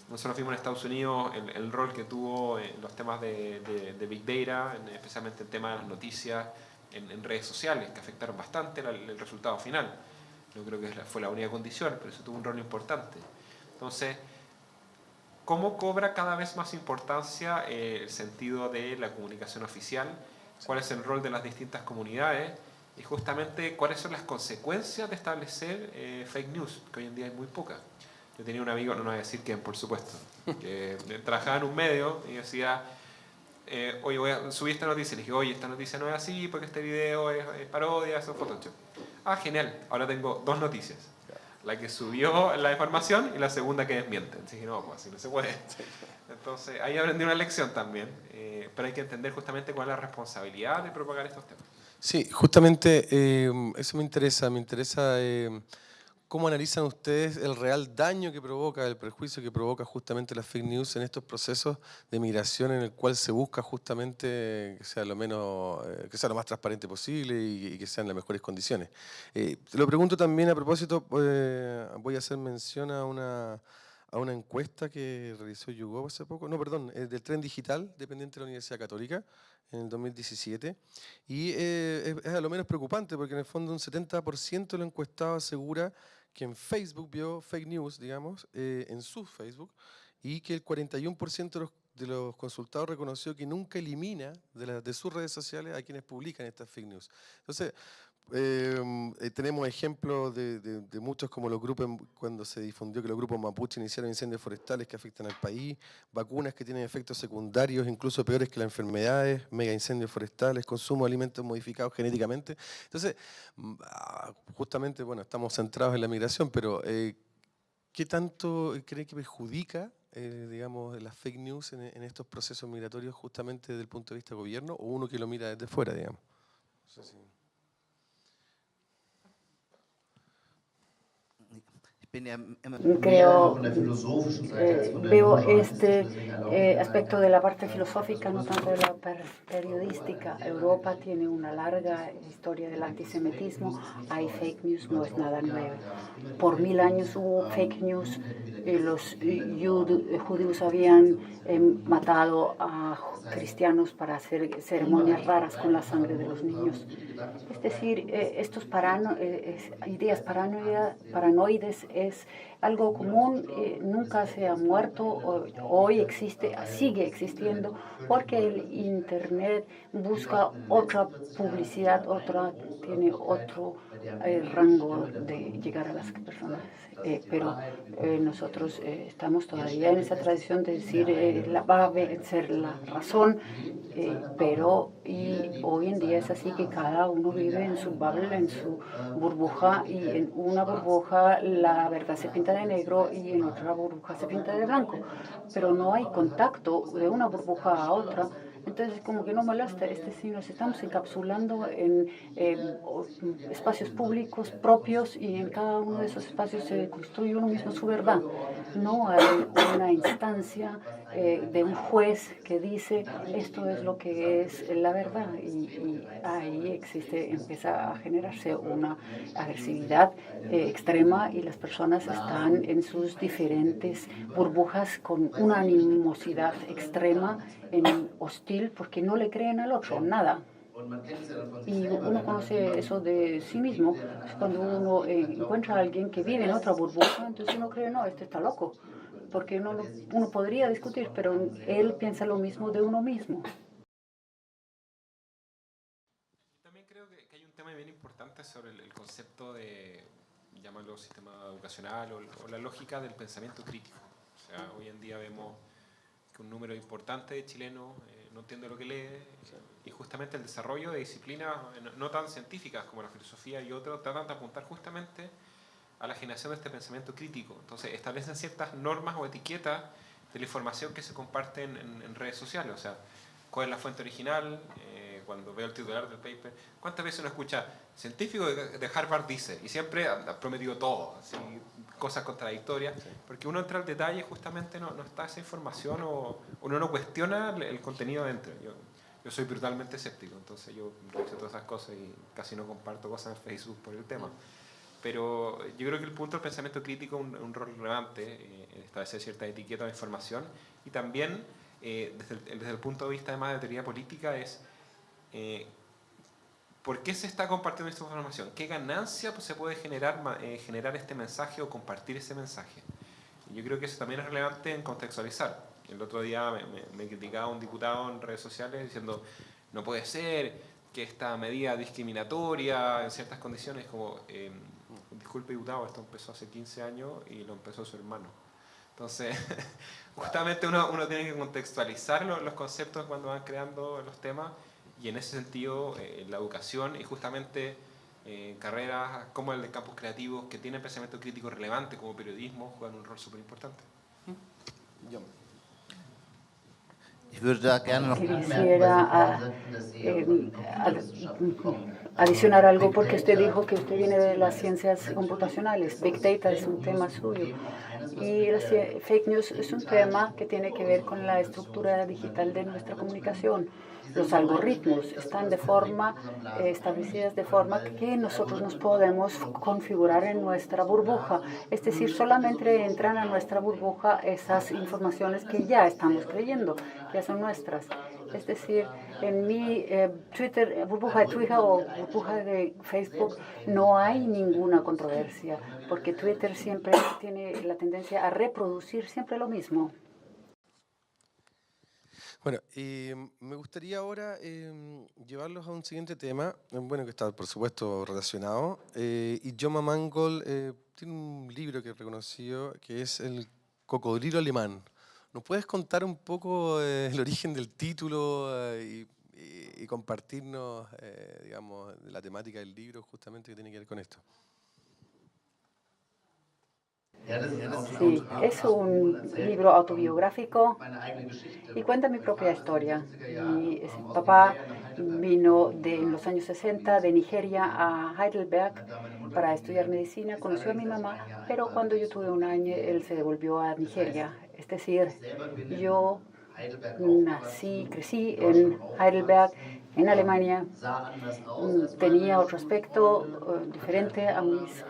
[SPEAKER 2] Nosotros vimos en Estados Unidos el rol que tuvo en los temas de Big Data, especialmente el tema de las noticias en redes sociales, que afectaron bastante el resultado final. Yo creo que fue la única condición, pero eso tuvo un rol importante. Entonces, ¿cómo cobra cada vez más importancia el sentido de la comunicación oficial? ¿Cuál es el rol de las distintas comunidades? Y justamente, ¿cuáles son las consecuencias de establecer fake news? Que hoy en día hay muy pocas. Yo tenía un amigo, no voy a decir quién, por supuesto, que trabajaba en un medio y decía, oye, voy a subir esta noticia. Le dije, oye, esta noticia no es así porque este video es parodia, eso es Photoshop. Ah, genial, ahora tengo dos noticias. La que subió la información y la segunda que desmiente. Entonces dije, no, pues así no se puede. Entonces ahí aprendí una lección también, pero hay que entender justamente cuál es la responsabilidad de propagar estos temas.
[SPEAKER 1] Sí, justamente eso me interesa cómo analizan ustedes el real daño que provoca, el perjuicio que provoca justamente las fake news en estos procesos de migración en el cual se busca justamente que sea lo más transparente posible y que sean las mejores condiciones. Te lo pregunto también a propósito, voy a hacer mención a una encuesta que realizó YouGov hace poco, del Tren Digital, dependiente de la Universidad Católica, en el 2017, y es a lo menos preocupante porque en el fondo un 70% de los encuestados asegura que en Facebook vio fake news, digamos, en su Facebook, y que el 41% de los consultados reconoció que nunca elimina de sus redes sociales a quienes publican estas fake news. Entonces, tenemos ejemplos de muchos, como los grupos, cuando se difundió que los grupos mapuche iniciaron incendios forestales que afectan al país, vacunas que tienen efectos secundarios, incluso peores que las enfermedades, mega incendios forestales, consumo de alimentos modificados genéticamente. Entonces, justamente, bueno, estamos centrados en la migración, pero ¿qué tanto cree que perjudica, digamos, las fake news en estos procesos migratorios justamente desde el punto de vista del gobierno, o uno que lo mira desde fuera, digamos? No sé si...
[SPEAKER 4] Creo, veo este aspecto de la parte filosófica, no tanto de la periodística. Europa tiene una larga historia del antisemitismo, hay fake news, no es nada nuevo. Por 1000 años hubo fake news, los judíos habían matado a cristianos para hacer ceremonias raras con la sangre de los niños. Es decir, estos ideas paranoides es algo común, nunca se ha muerto, hoy existe, sigue existiendo, porque el Internet busca otra publicidad, tiene otro rango de llegar a las personas. Pero nosotros estamos todavía en esa tradición de decir va a vencer la razón, pero hoy en día es así que cada uno vive en su bubble, en su burbuja, y en una burbuja la verdad se pinta de negro y en otra burbuja se pinta de blanco, pero no hay contacto de una burbuja a otra. Entonces, como que no molesta, si nos estamos encapsulando en espacios públicos propios y en cada uno de esos espacios se construye uno mismo su verdad. No hay una instancia de un juez que dice esto es lo que es la verdad, y ahí empieza a generarse una agresividad extrema y las personas están en sus diferentes burbujas con una animosidad extrema, hostil, porque no le creen al otro, nada. Y uno conoce eso de sí mismo. Cuando uno encuentra a alguien que vive en otra burbuja, entonces uno cree, no, este está loco, porque uno podría discutir, pero él piensa lo mismo de uno mismo.
[SPEAKER 2] También creo que hay un tema bien importante sobre el concepto de, llamarlo sistema educacional o la lógica del pensamiento crítico. O sea, hoy en día vemos que un número importante de chilenos no entiende lo que lee, y justamente el desarrollo de disciplinas no tan científicas como la filosofía y otros tratan de apuntar justamente a la generación de este pensamiento crítico. Entonces establecen ciertas normas o etiquetas de la información que se comparte en redes sociales. O sea, cuál es la fuente original, cuando veo el titular del paper, ¿cuántas veces uno escucha científico de Harvard dice? Y siempre ha prometido todo, así, cosas contradictorias, porque uno entra al detalle, justamente no está esa información, o uno no cuestiona el contenido dentro. Yo soy brutalmente escéptico, entonces yo reviso todas esas cosas y casi no comparto cosas en Facebook por el tema. Pero yo creo que el punto del pensamiento crítico es un rol relevante en establecer cierta etiqueta de información, y también desde el punto de vista además de teoría política es ¿por qué se está compartiendo esta información? ¿Qué ganancia se puede generar este mensaje o compartir ese mensaje? Y yo creo que eso también es relevante en contextualizar. El otro día me criticaba un diputado en redes sociales diciendo no puede ser que esta medida discriminatoria en ciertas condiciones, como disculpe diputado, esto empezó hace 15 años y lo empezó su hermano. Entonces, justamente uno tiene que contextualizar los conceptos cuando van creando los temas, y en ese sentido la educación y justamente carreras como el de campus creativos que tienen pensamiento crítico relevante como periodismo juegan un rol súper importante.
[SPEAKER 4] Quisiera adicionar algo, porque usted dijo que usted viene de las ciencias computacionales. Big Data es un tema suyo. Y las fake news es un tema que tiene que ver con la estructura digital de nuestra comunicación. Los algoritmos están establecidas de forma que nosotros nos podemos configurar en nuestra burbuja. Es decir, solamente entran a nuestra burbuja esas informaciones que ya estamos creyendo, que son nuestras. Es decir, en mi burbuja de Twitter o burbuja de Facebook no hay ninguna controversia, porque Twitter siempre tiene la tendencia a reproducir siempre lo mismo.
[SPEAKER 1] Bueno, me gustaría ahora llevarlos a un siguiente tema, bueno, que está por supuesto relacionado. Y Joma Mangold tiene un libro que he reconocido que es El cocodrilo alemán. ¿Nos puedes contar un poco el origen del título y compartirnos, digamos, la temática del libro justamente que tiene que ver con esto?
[SPEAKER 4] Sí, es un libro autobiográfico y cuenta mi propia historia. Mi papá vino en los años 60 de Nigeria a Heidelberg para estudiar medicina, conoció a mi mamá, pero cuando yo tuve 1 año, él se devolvió a Nigeria. Es decir, yo crecí en Heidelberg, en Alemania. Tenía otro aspecto diferente a mis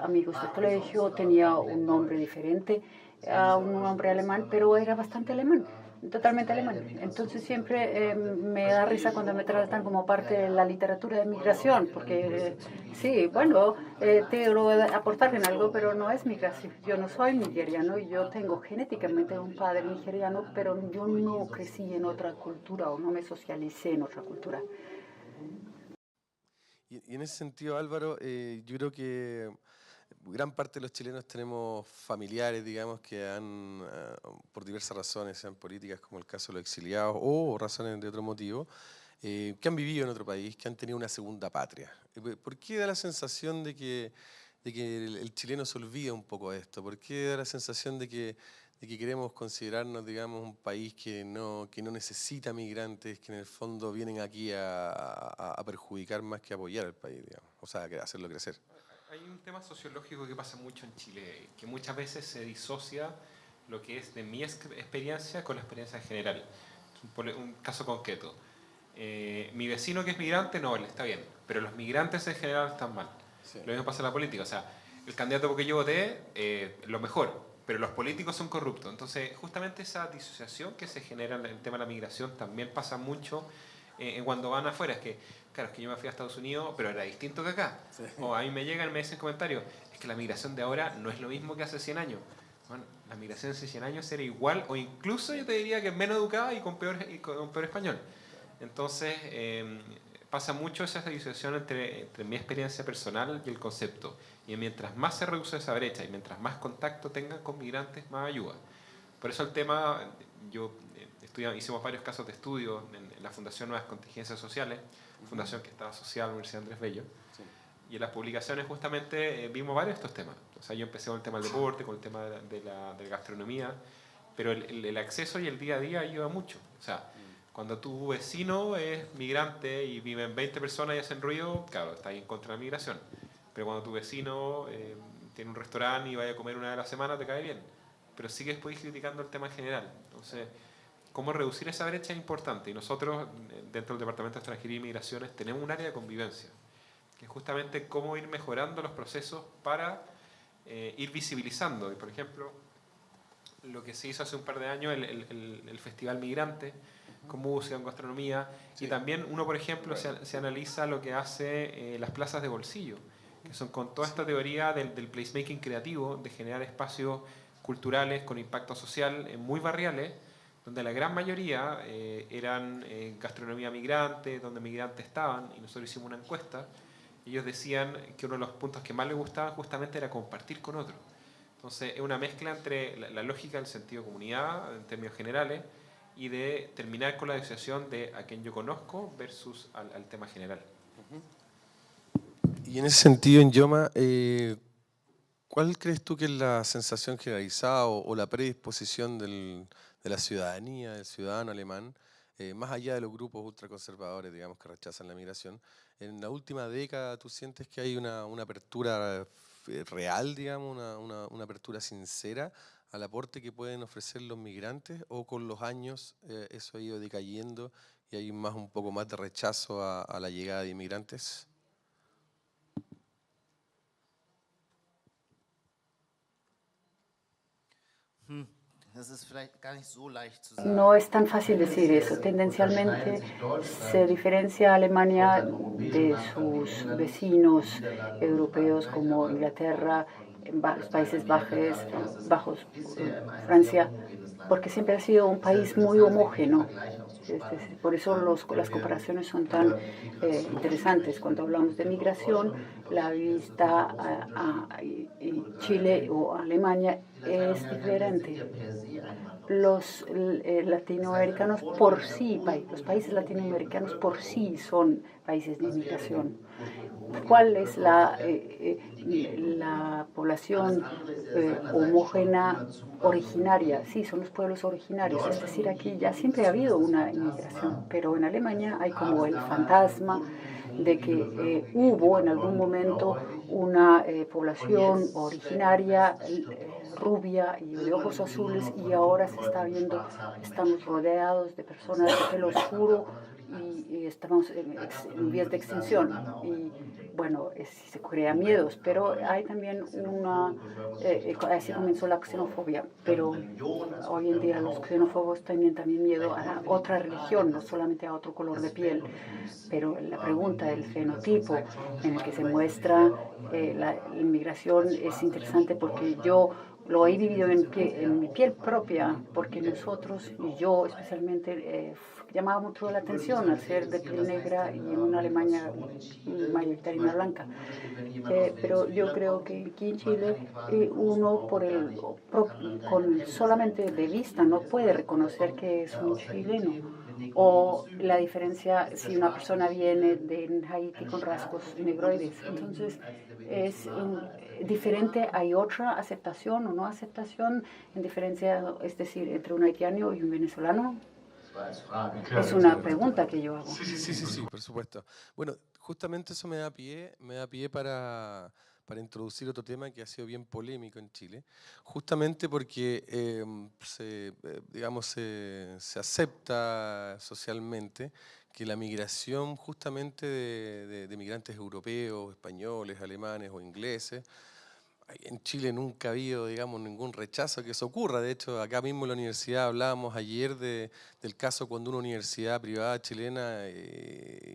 [SPEAKER 4] amigos del colegio, tenía un nombre diferente a un nombre alemán, pero era bastante alemán, totalmente alemán. Entonces siempre me da risa cuando me tratan como parte de la literatura de migración, porque sí, bueno, te lo voy a aportar en algo, pero no es migración. Yo no soy nigeriano, yo tengo genéticamente un padre nigeriano, pero yo no crecí en otra cultura o no me socialicé en otra cultura.
[SPEAKER 1] Y en ese sentido, Álvaro, yo creo que gran parte de los chilenos tenemos familiares, digamos, que han, por diversas razones, sean políticas como el caso de los exiliados o razones de otro motivo, que han vivido en otro país, que han tenido una segunda patria. ¿Por qué da la sensación de que el chileno se olvida un poco de esto? ¿Por qué da la sensación de que queremos considerarnos, digamos, un país que no necesita migrantes, que en el fondo vienen aquí a perjudicar más que a apoyar al país, digamos? O sea, que hacerlo crecer.
[SPEAKER 2] Hay un tema sociológico que pasa mucho en Chile, que muchas veces se disocia lo que es de mi experiencia con la experiencia en general. Un caso concreto. Mi vecino que es migrante, no, él está bien, pero los migrantes en general están mal. Sí. Lo mismo pasa en la política. O sea, el candidato porque yo voté, lo mejor, pero los políticos son corruptos. Entonces, justamente esa disociación que se genera en el tema de la migración también pasa mucho cuando van afuera. Es que, claro, es que yo me fui a Estados Unidos, pero era distinto que acá. Sí. O a mí me llegan y me dicen comentarios, es que la migración de ahora no es lo mismo que hace 100 años. Bueno, la migración hace 100 años era igual, o incluso yo te diría que menos educada y con peor español. Entonces, pasa mucho esa disociación entre mi experiencia personal y el concepto. Y mientras más se reduce esa brecha y mientras más contacto tengan con migrantes, más ayuda. Por eso el tema, hicimos varios casos de estudio en la Fundación Nuevas Contingencias Sociales, fundación que está asociada a la Universidad Andrés Bello. Sí. Y en las publicaciones justamente vimos varios de estos temas. O sea, yo empecé con el tema del deporte, con el tema de la gastronomía, pero el acceso y el día a día ayuda mucho. O sea, cuando tu vecino es migrante y viven 20 personas y hacen ruido, claro, está ahí en contra de la migración. Pero cuando tu vecino tiene un restaurante y vaya a comer una vez a la semana, te cae bien. Pero sigues después criticando el tema en general. Entonces, cómo reducir esa brecha es importante. Y nosotros, dentro del Departamento de Extranjería y Migraciones, tenemos un área de convivencia, que es justamente cómo ir mejorando los procesos para ir visibilizando. Y, por ejemplo, lo que se hizo hace un par de años, el Festival Migrante, con música, con gastronomía, sí. Y también uno, por ejemplo, se analiza lo que hace las plazas de bolsillo, que son con toda esta teoría del placemaking creativo, de generar espacios culturales con impacto social muy barriales, donde la gran mayoría eran gastronomía migrante, donde migrantes estaban, y nosotros hicimos una encuesta. Ellos decían que uno de los puntos que más les gustaba justamente era compartir con otros. Entonces es una mezcla entre la lógica del sentido de comunidad, en términos generales, y de terminar con la disociación de a quien yo conozco versus al tema general.
[SPEAKER 1] Y en ese sentido, en Joma, ¿cuál crees tú que es la sensación generalizada o la predisposición de la ciudadanía, del ciudadano alemán, más allá de los grupos ultraconservadores, digamos, que rechazan la migración? En la última década, ¿tú sientes que hay una apertura real, digamos, una apertura sincera al aporte que pueden ofrecer los migrantes, o con los años eso ha ido decayendo y hay un poco más de rechazo a la llegada de inmigrantes?
[SPEAKER 4] No es tan fácil decir eso. Tendencialmente se diferencia Alemania de sus vecinos europeos como Inglaterra, los Países Bajos, Francia, porque siempre ha sido un país muy homógeno. Por eso las comparaciones son tan interesantes. Cuando hablamos de migración, la vista a Chile o Alemania es diferente. Los latinoamericanos por sí, los países latinoamericanos por sí son países de inmigración. ¿Cuál es la población homogénea originaria? Sí, son los pueblos originarios. Es decir, aquí ya siempre ha habido una inmigración, pero en Alemania hay como el fantasma de que hubo en algún momento una población originaria rubia y de ojos azules, y ahora se está viendo, estamos rodeados de personas de pelo oscuro y estamos en vías de extinción. Y bueno, se crea miedos, pero hay también así comenzó la xenofobia, pero hoy en día los xenófobos tienen también miedo a otra religión, no solamente a otro color de piel. Pero la pregunta del fenotipo en el que se muestra la inmigración es interesante, porque yo lo he vivido en mi piel propia, porque nosotros, y yo especialmente, llamaba mucho la atención al ser de piel negra y en una Alemania mayoritaria blanca. Pero yo creo que aquí en Chile uno con solamente de vista no puede reconocer que es un chileno. O la diferencia si una persona viene de Haití con rasgos negroides. Entonces es diferente, hay otra aceptación o no aceptación en diferencia, es decir, entre un haitiano y un venezolano. Es una pregunta que yo hago.
[SPEAKER 1] Sí, por supuesto. Bueno, justamente eso me da pie para introducir otro tema que ha sido bien polémico en Chile, justamente porque se acepta socialmente que la migración justamente de migrantes europeos, españoles, alemanes o ingleses, en Chile nunca ha habido, digamos, ningún rechazo que eso ocurra. De hecho, acá mismo en la universidad hablábamos ayer del caso cuando una universidad privada chilena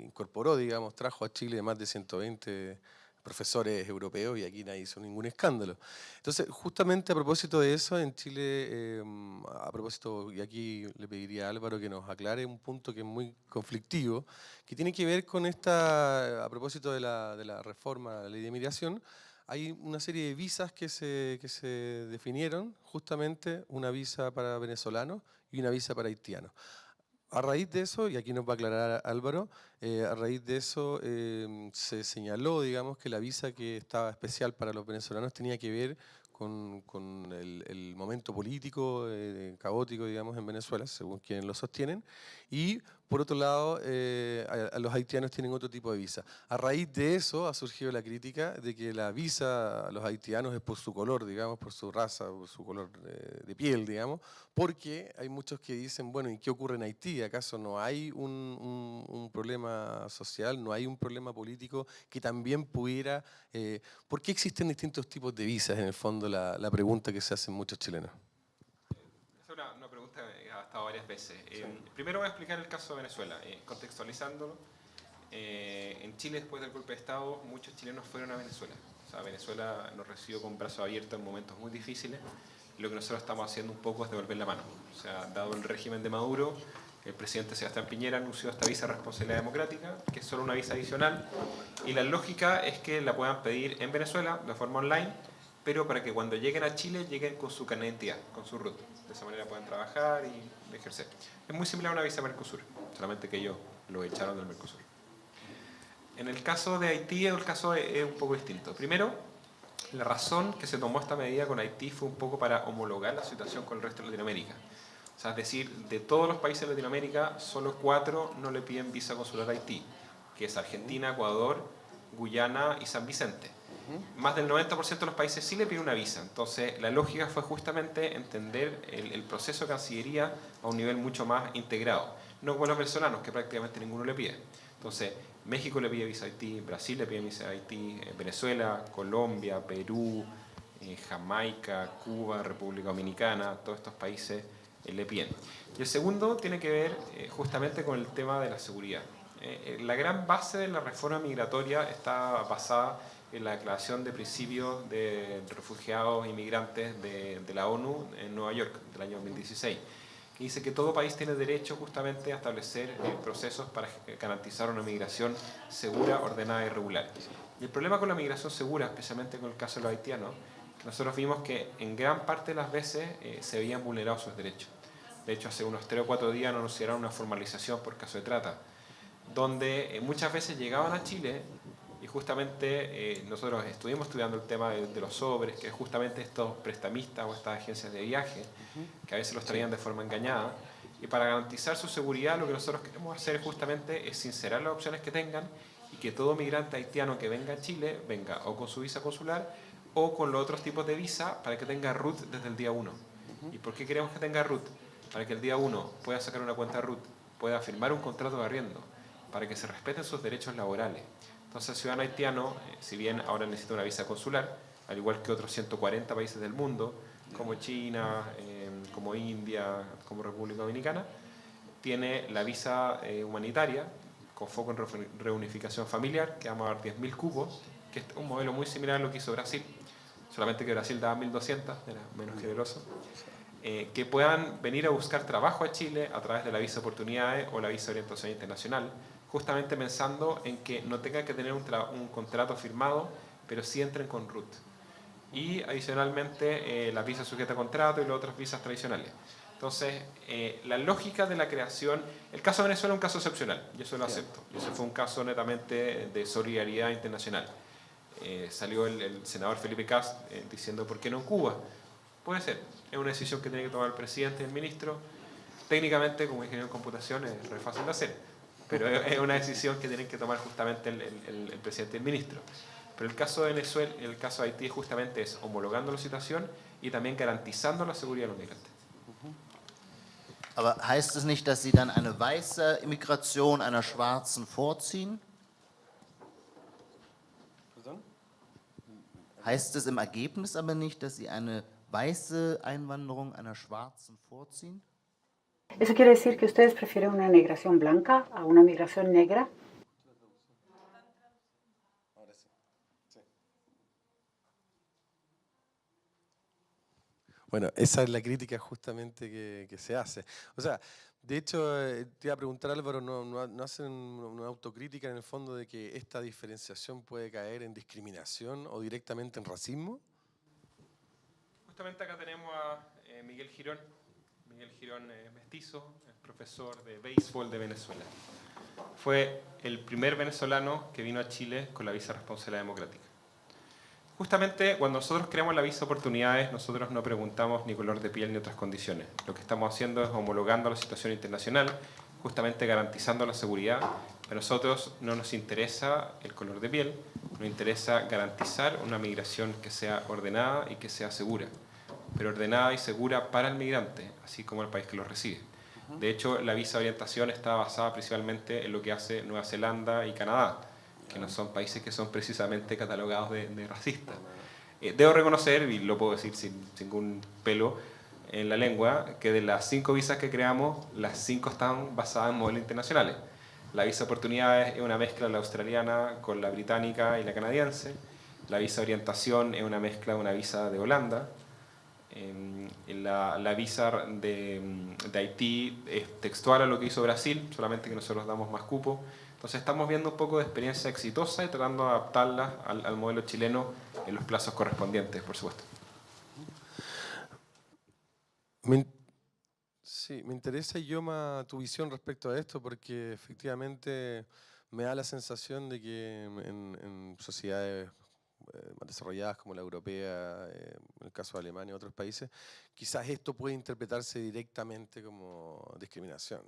[SPEAKER 1] incorporó, digamos, trajo a Chile más de 120 profesores europeos, y aquí nadie hizo ningún escándalo. Entonces, justamente a propósito de eso, en Chile, y aquí le pediría a Álvaro que nos aclare un punto que es muy conflictivo, que tiene que ver con a propósito de la reforma a la ley de migración. Hay una serie de visas que se definieron, justamente una visa para venezolanos y una visa para haitianos. A raíz de eso, y aquí nos va a aclarar Álvaro, a raíz de eso se señaló, digamos, que la visa que estaba especial para los venezolanos tenía que ver con el momento político caótico, digamos, en Venezuela, según quienes lo sostienen, y por otro lado, a los haitianos tienen otro tipo de visa. A raíz de eso ha surgido la crítica de que la visa a los haitianos es por su color, digamos, por su raza, por su color de piel, digamos, porque hay muchos que dicen, bueno, ¿y qué ocurre en Haití? ¿Acaso no hay un problema social, no hay un problema político que también pudiera... ¿Por qué existen distintos tipos de visas, en el fondo, la pregunta que se hacen muchos chilenos?
[SPEAKER 2] Es una pregunta que ha estado varias veces. Primero voy a explicar el caso de Venezuela, contextualizándolo. En Chile, después del golpe de Estado, muchos chilenos fueron a Venezuela. O sea, Venezuela nos recibió con brazos abiertos en momentos muy difíciles. Lo que nosotros estamos haciendo un poco es devolver la mano. O sea, dado el régimen de Maduro, el presidente Sebastián Piñera anunció esta visa de responsabilidad democrática, que es solo una visa adicional, y la lógica es que la puedan pedir en Venezuela de forma online, pero para que cuando lleguen a Chile lleguen con su carnet de identidad, con su RUT. De esa manera pueden trabajar y ejercer. Es muy similar a una visa Mercosur, solamente que ellos lo echaron del Mercosur. En el caso de Haití, el caso es un poco distinto. Primero, la razón que se tomó esta medida con Haití fue un poco para homologar la situación con el resto de Latinoamérica. O sea, es decir, de todos los países de Latinoamérica, solo 4 no le piden visa consular a Haití, que es Argentina, Ecuador, Guyana y San Vicente. Más del 90% de los países sí le piden una visa. Entonces, la lógica fue justamente entender el proceso de Cancillería a un nivel mucho más integrado. No como los venezolanos, que prácticamente ninguno le pide. Entonces, México le pide visa a Haití, Brasil le pide visa a Haití, Venezuela, Colombia, Perú, Jamaica, Cuba, República Dominicana, todos estos países le piden. Y el segundo tiene que ver justamente con el tema de la seguridad. La gran base de la reforma migratoria está basada en la Declaración de Principios de Refugiados e Inmigrantes de la ONU en Nueva York, del año 2016, que dice que todo país tiene derecho justamente a establecer procesos para garantizar una migración segura, ordenada y regular. Y el problema con la migración segura, especialmente con el caso de los haitianos, que nosotros vimos que en gran parte de las veces se veían vulnerados sus derechos. De hecho, hace unos 3 o 4 días nos anunciaron una formalización por caso de trata, donde muchas veces llegaban a Chile y justamente nosotros estuvimos estudiando el tema de los sobres, que es justamente estos prestamistas o estas agencias de viaje, que a veces los traían de forma engañada, y para garantizar su seguridad lo que nosotros queremos hacer justamente es sincerar las opciones que tengan y que todo migrante haitiano que venga a Chile venga o con su visa consular o con los otros tipos de visa para que tenga RUT desde el día 1. ¿Y por qué queremos que tenga RUT? Para que el día 1 pueda sacar una cuenta RUT, pueda firmar un contrato de arriendo, para que se respeten sus derechos laborales. Entonces el ciudadano haitiano, si bien ahora necesita una visa consular, al igual que otros 140 países del mundo, como China, como India, como República Dominicana, tiene la visa humanitaria, con foco en reunificación familiar, que vamos a dar 10.000 cupos, que es un modelo muy similar a lo que hizo Brasil, solamente que Brasil daba 1.200, era menos generoso, que puedan venir a buscar trabajo a Chile a través de la visa oportunidades o la visa orientación internacional, justamente pensando en que no tengan que tener un contrato firmado, pero sí entren con RUT. Y adicionalmente la visa sujeta a contrato y las otras visas tradicionales. Entonces, la lógica de la creación, el caso de Venezuela es un caso excepcional, y eso lo acepto. Y eso fue un caso netamente de solidaridad internacional. Salió el senador Felipe Cast diciendo, ¿por qué no en Cuba? Puede ser, es una decisión que tiene que tomar el presidente y el ministro. Técnicamente, como ingeniero en computación, es re fácil de hacer, pero es una decisión que tienen que tomar justamente el presidente y el ministro. Pero el caso de Venezuela, el caso de Haití justamente es homologando la situación y también garantizando la seguridad de los migrantes.
[SPEAKER 3] Aber heißt es nicht, dass Sie dann eine weiße Immigration einer schwarzen vorziehen? Heißt es im Ergebnis aber nicht, dass Sie eine weiße Einwanderung einer schwarzen vorziehen?
[SPEAKER 4] ¿Eso quiere decir que ustedes prefieren una migración blanca a una migración negra?
[SPEAKER 1] Bueno, esa es la crítica justamente que se hace. O sea, de hecho, te iba a preguntar, Álvaro, ¿no hacen una autocrítica en el fondo de que esta diferenciación puede caer en discriminación o directamente en racismo?
[SPEAKER 2] Justamente acá tenemos a Miguel Girón. Miguel Girón es mestizo, es profesor de béisbol de Venezuela. Fue el primer venezolano que vino a Chile con la visa responsabilidad democrática. Justamente cuando nosotros creamos la visa oportunidades, nosotros no preguntamos ni color de piel ni otras condiciones. Lo que estamos haciendo es homologando la situación internacional, justamente garantizando la seguridad. A nosotros no nos interesa el color de piel, nos interesa garantizar una migración que sea ordenada y que sea segura, pero ordenada y segura para el migrante, así como el país que lo recibe. De hecho, la visa de orientación está basada principalmente en lo que hace Nueva Zelanda y Canadá, que no son países que son precisamente catalogados de racistas. Debo reconocer, y lo puedo decir sin ningún pelo en la lengua, que de las 5 visas que creamos, las 5 están basadas en modelos internacionales. La visa oportunidades es una mezcla de la australiana con la británica y la canadiense. La visa orientación es una mezcla de una visa de Holanda. La visa de Haití es textual a lo que hizo Brasil, solamente que nosotros damos más cupo. Entonces estamos viendo un poco de experiencia exitosa y tratando de adaptarla al modelo chileno en los plazos correspondientes, por supuesto.
[SPEAKER 1] Sí, me interesa, Yoma, tu visión respecto a esto, porque efectivamente me da la sensación de que en sociedades más desarrolladas como la europea, en el caso de Alemania y otros países, quizás esto puede interpretarse directamente como discriminación.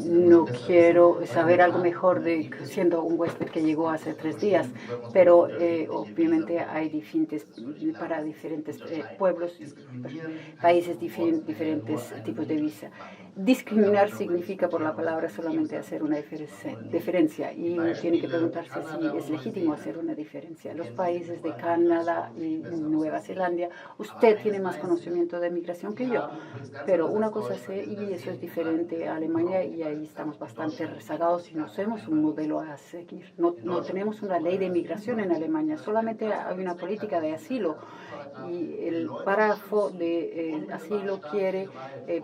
[SPEAKER 4] No quiero saber algo mejor de siendo un huésped que llegó hace 3 días, pero obviamente hay para diferentes pueblos, países, diferentes tipos de visa. discriminar significa por la palabra solamente hacer una diferencia y uno tiene que preguntarse si es legítimo hacer una diferencia. Los países de Canadá y Nueva Zelanda, usted tiene más conocimiento de migración que yo, pero una cosa sé, y eso es diferente a Alemania, y ahí estamos bastante rezagados y no somos un modelo a seguir. No tenemos una ley de migración en Alemania, solamente hay una política de asilo y el párrafo de asilo quiere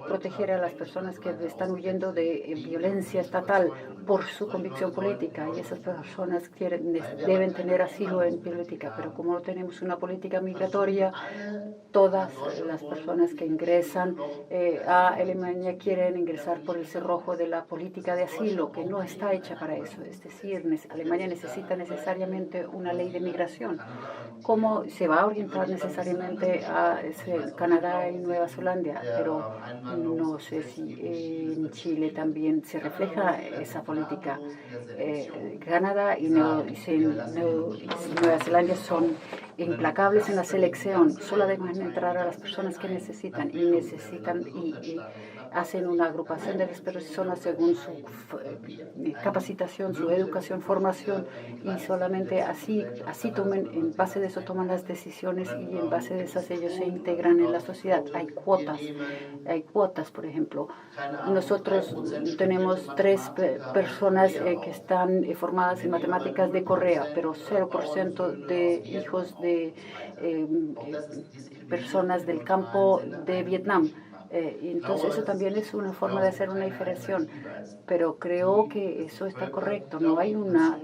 [SPEAKER 4] proteger a las personas que están huyendo de violencia estatal por su convicción política, y esas personas deben tener asilo en política, pero como no tenemos una política migratoria, todas las personas que ingresan a Alemania quieren ingresar por el cerrojo de la política de asilo, que no está hecha para eso. Es decir, Alemania necesita necesariamente una ley de migración. ¿Cómo se va a orientar necesariamente a Canadá y Nueva Zelanda? Pero no sé si en Chile también se refleja esa política. Canadá y Nueva Zelanda son implacables en la selección, solo dejan entrar a las personas que necesitan y hacen una agrupación de las personas según su capacitación, su educación, formación, y solamente así tomen, en base de eso toman las decisiones, y en base de esas ellos se integran en la sociedad. Hay cuotas, por ejemplo. Nosotros tenemos 3 personas que están formadas en matemáticas de Corea, pero 0% de hijos de personas del campo de Vietnam. Entonces eso también es una forma de hacer una diferenciación, pero creo que eso está correcto. No hay una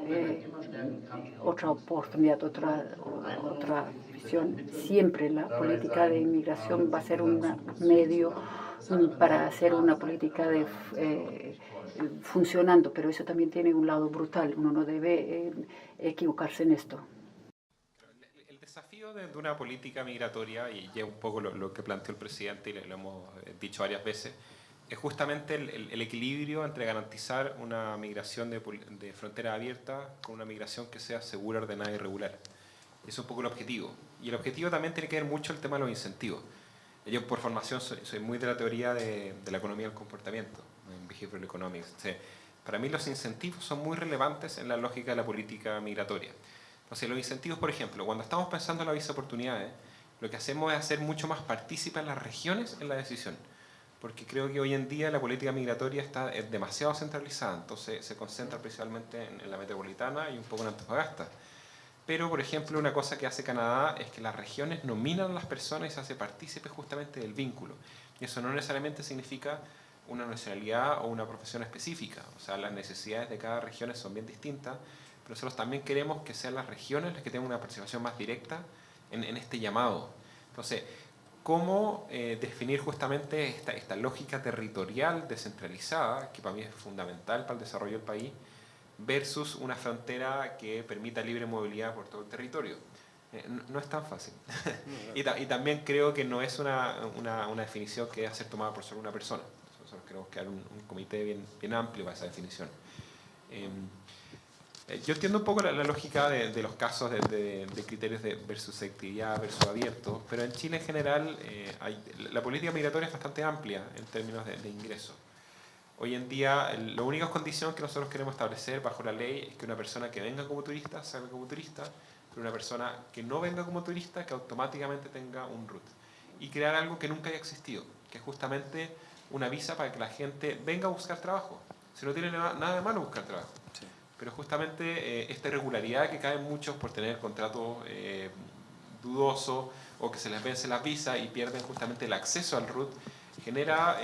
[SPEAKER 4] otra oportunidad, otra visión. Siempre la política de inmigración va a ser un medio para hacer una política funcionando, pero eso también tiene un lado brutal. Uno no debe equivocarse en esto.
[SPEAKER 2] El desafío de una política migratoria, y ya un poco lo que planteó el presidente, y lo hemos dicho varias veces, es justamente el equilibrio entre garantizar una migración de frontera abierta con una migración que sea segura, ordenada y regular. Ese es un poco el objetivo. Y el objetivo también tiene que ver mucho el tema de los incentivos. Yo por formación soy muy de la teoría de la economía del comportamiento, en Behavioral Economics. Para mí los incentivos son muy relevantes en la lógica de la política migratoria. Entonces los incentivos, por ejemplo, cuando estamos pensando en la visa oportunidades, lo que hacemos es hacer mucho más partícipes a las regiones en la decisión. Porque creo que hoy en día la política migratoria es demasiado centralizada, entonces se concentra principalmente en la metropolitana y un poco en Antofagasta. Pero, por ejemplo, una cosa que hace Canadá es que las regiones nominan a las personas y se hace partícipe justamente del vínculo. Y eso no necesariamente significa una nacionalidad o una profesión específica. O sea, las necesidades de cada región son bien distintas, pero nosotros también queremos que sean las regiones las que tengan una participación más directa en este llamado. Entonces, ¿cómo definir justamente esta lógica territorial descentralizada, que para mí es fundamental para el desarrollo del país, versus una frontera que permita libre movilidad por todo el territorio? No es tan fácil. y también creo que no es una definición que debe ser tomada por solo una persona. Nosotros queremos crear un comité bien amplio para esa definición. Yo entiendo un poco la lógica de los casos de criterios de versus selectividad, versus abierto, pero en Chile en general la política migratoria es bastante amplia en términos de ingresos. Hoy en día, la única condición que nosotros queremos establecer bajo la ley es que una persona que venga como turista salga como turista, pero una persona que no venga como turista que automáticamente tenga un RUT. Y crear algo que nunca haya existido, que es justamente una visa para que la gente venga a buscar trabajo. Si no tiene nada de malo buscar trabajo. Sí. Pero justamente esta irregularidad que caen muchos por tener contratos dudosos o que se les vence las visas y pierden justamente el acceso al RUT, genera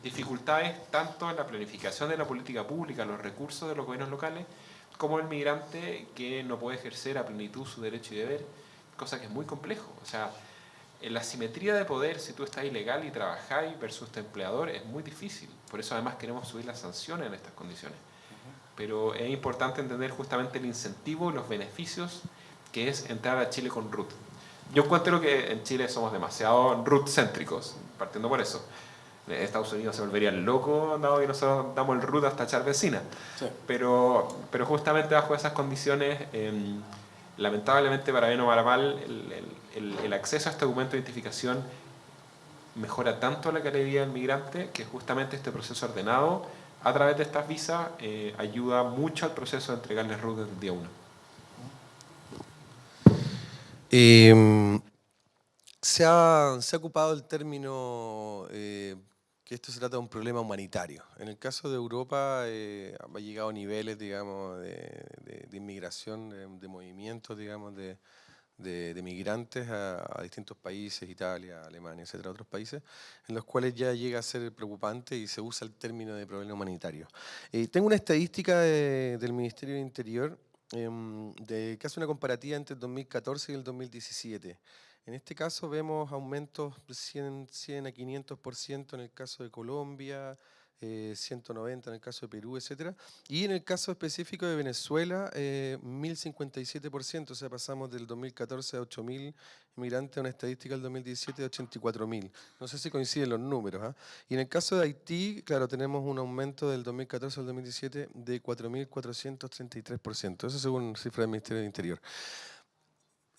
[SPEAKER 2] dificultades tanto en la planificación de la política pública, los recursos de los gobiernos locales, como el migrante que no puede ejercer a plenitud su derecho y deber, cosa que es muy complejo. O sea, en la simetría de poder, si tú estás ilegal y trabajáis versus tu empleador, es muy difícil. Por eso además queremos subir las sanciones en estas condiciones. Pero es importante entender justamente el incentivo y los beneficios que es entrar a Chile con RUT. Yo encuentro que en Chile somos demasiado RUT-céntricos, partiendo por eso. Estados Unidos se volverían locos dado que nosotros damos el RUT hasta echar vecina. Sí. Pero justamente bajo esas condiciones, lamentablemente para bien o para mal, el acceso a este documento de identificación mejora tanto la calidad de vida del migrante que justamente este proceso ordenado a través de estas visas ayuda mucho al proceso de entregarles RUT desde el día 1.
[SPEAKER 1] Se ha ocupado el término que esto se trata de un problema humanitario. En el caso de Europa ha llegado a niveles, digamos, de inmigración, de movimientos, digamos, de migrantes a distintos países, Italia, Alemania, etcétera, otros países, en los cuales ya llega a ser preocupante y se usa el término de problema humanitario. Tengo una estadística del Ministerio del Interior que hace una comparativa entre el 2014 y el 2017. En este caso vemos aumentos de 100 a 500% en el caso de Colombia, 190 en el caso de Perú, etcétera. Y en el caso específico de Venezuela, 1057%, o sea, pasamos del 2014 a 8.000 inmigrantes a una estadística del 2017 de 84.000. No sé si coinciden los números. ¿Ah? Y en el caso de Haití, claro, tenemos un aumento del 2014 al 2017 de 4.433%. Eso según cifras del Ministerio del Interior.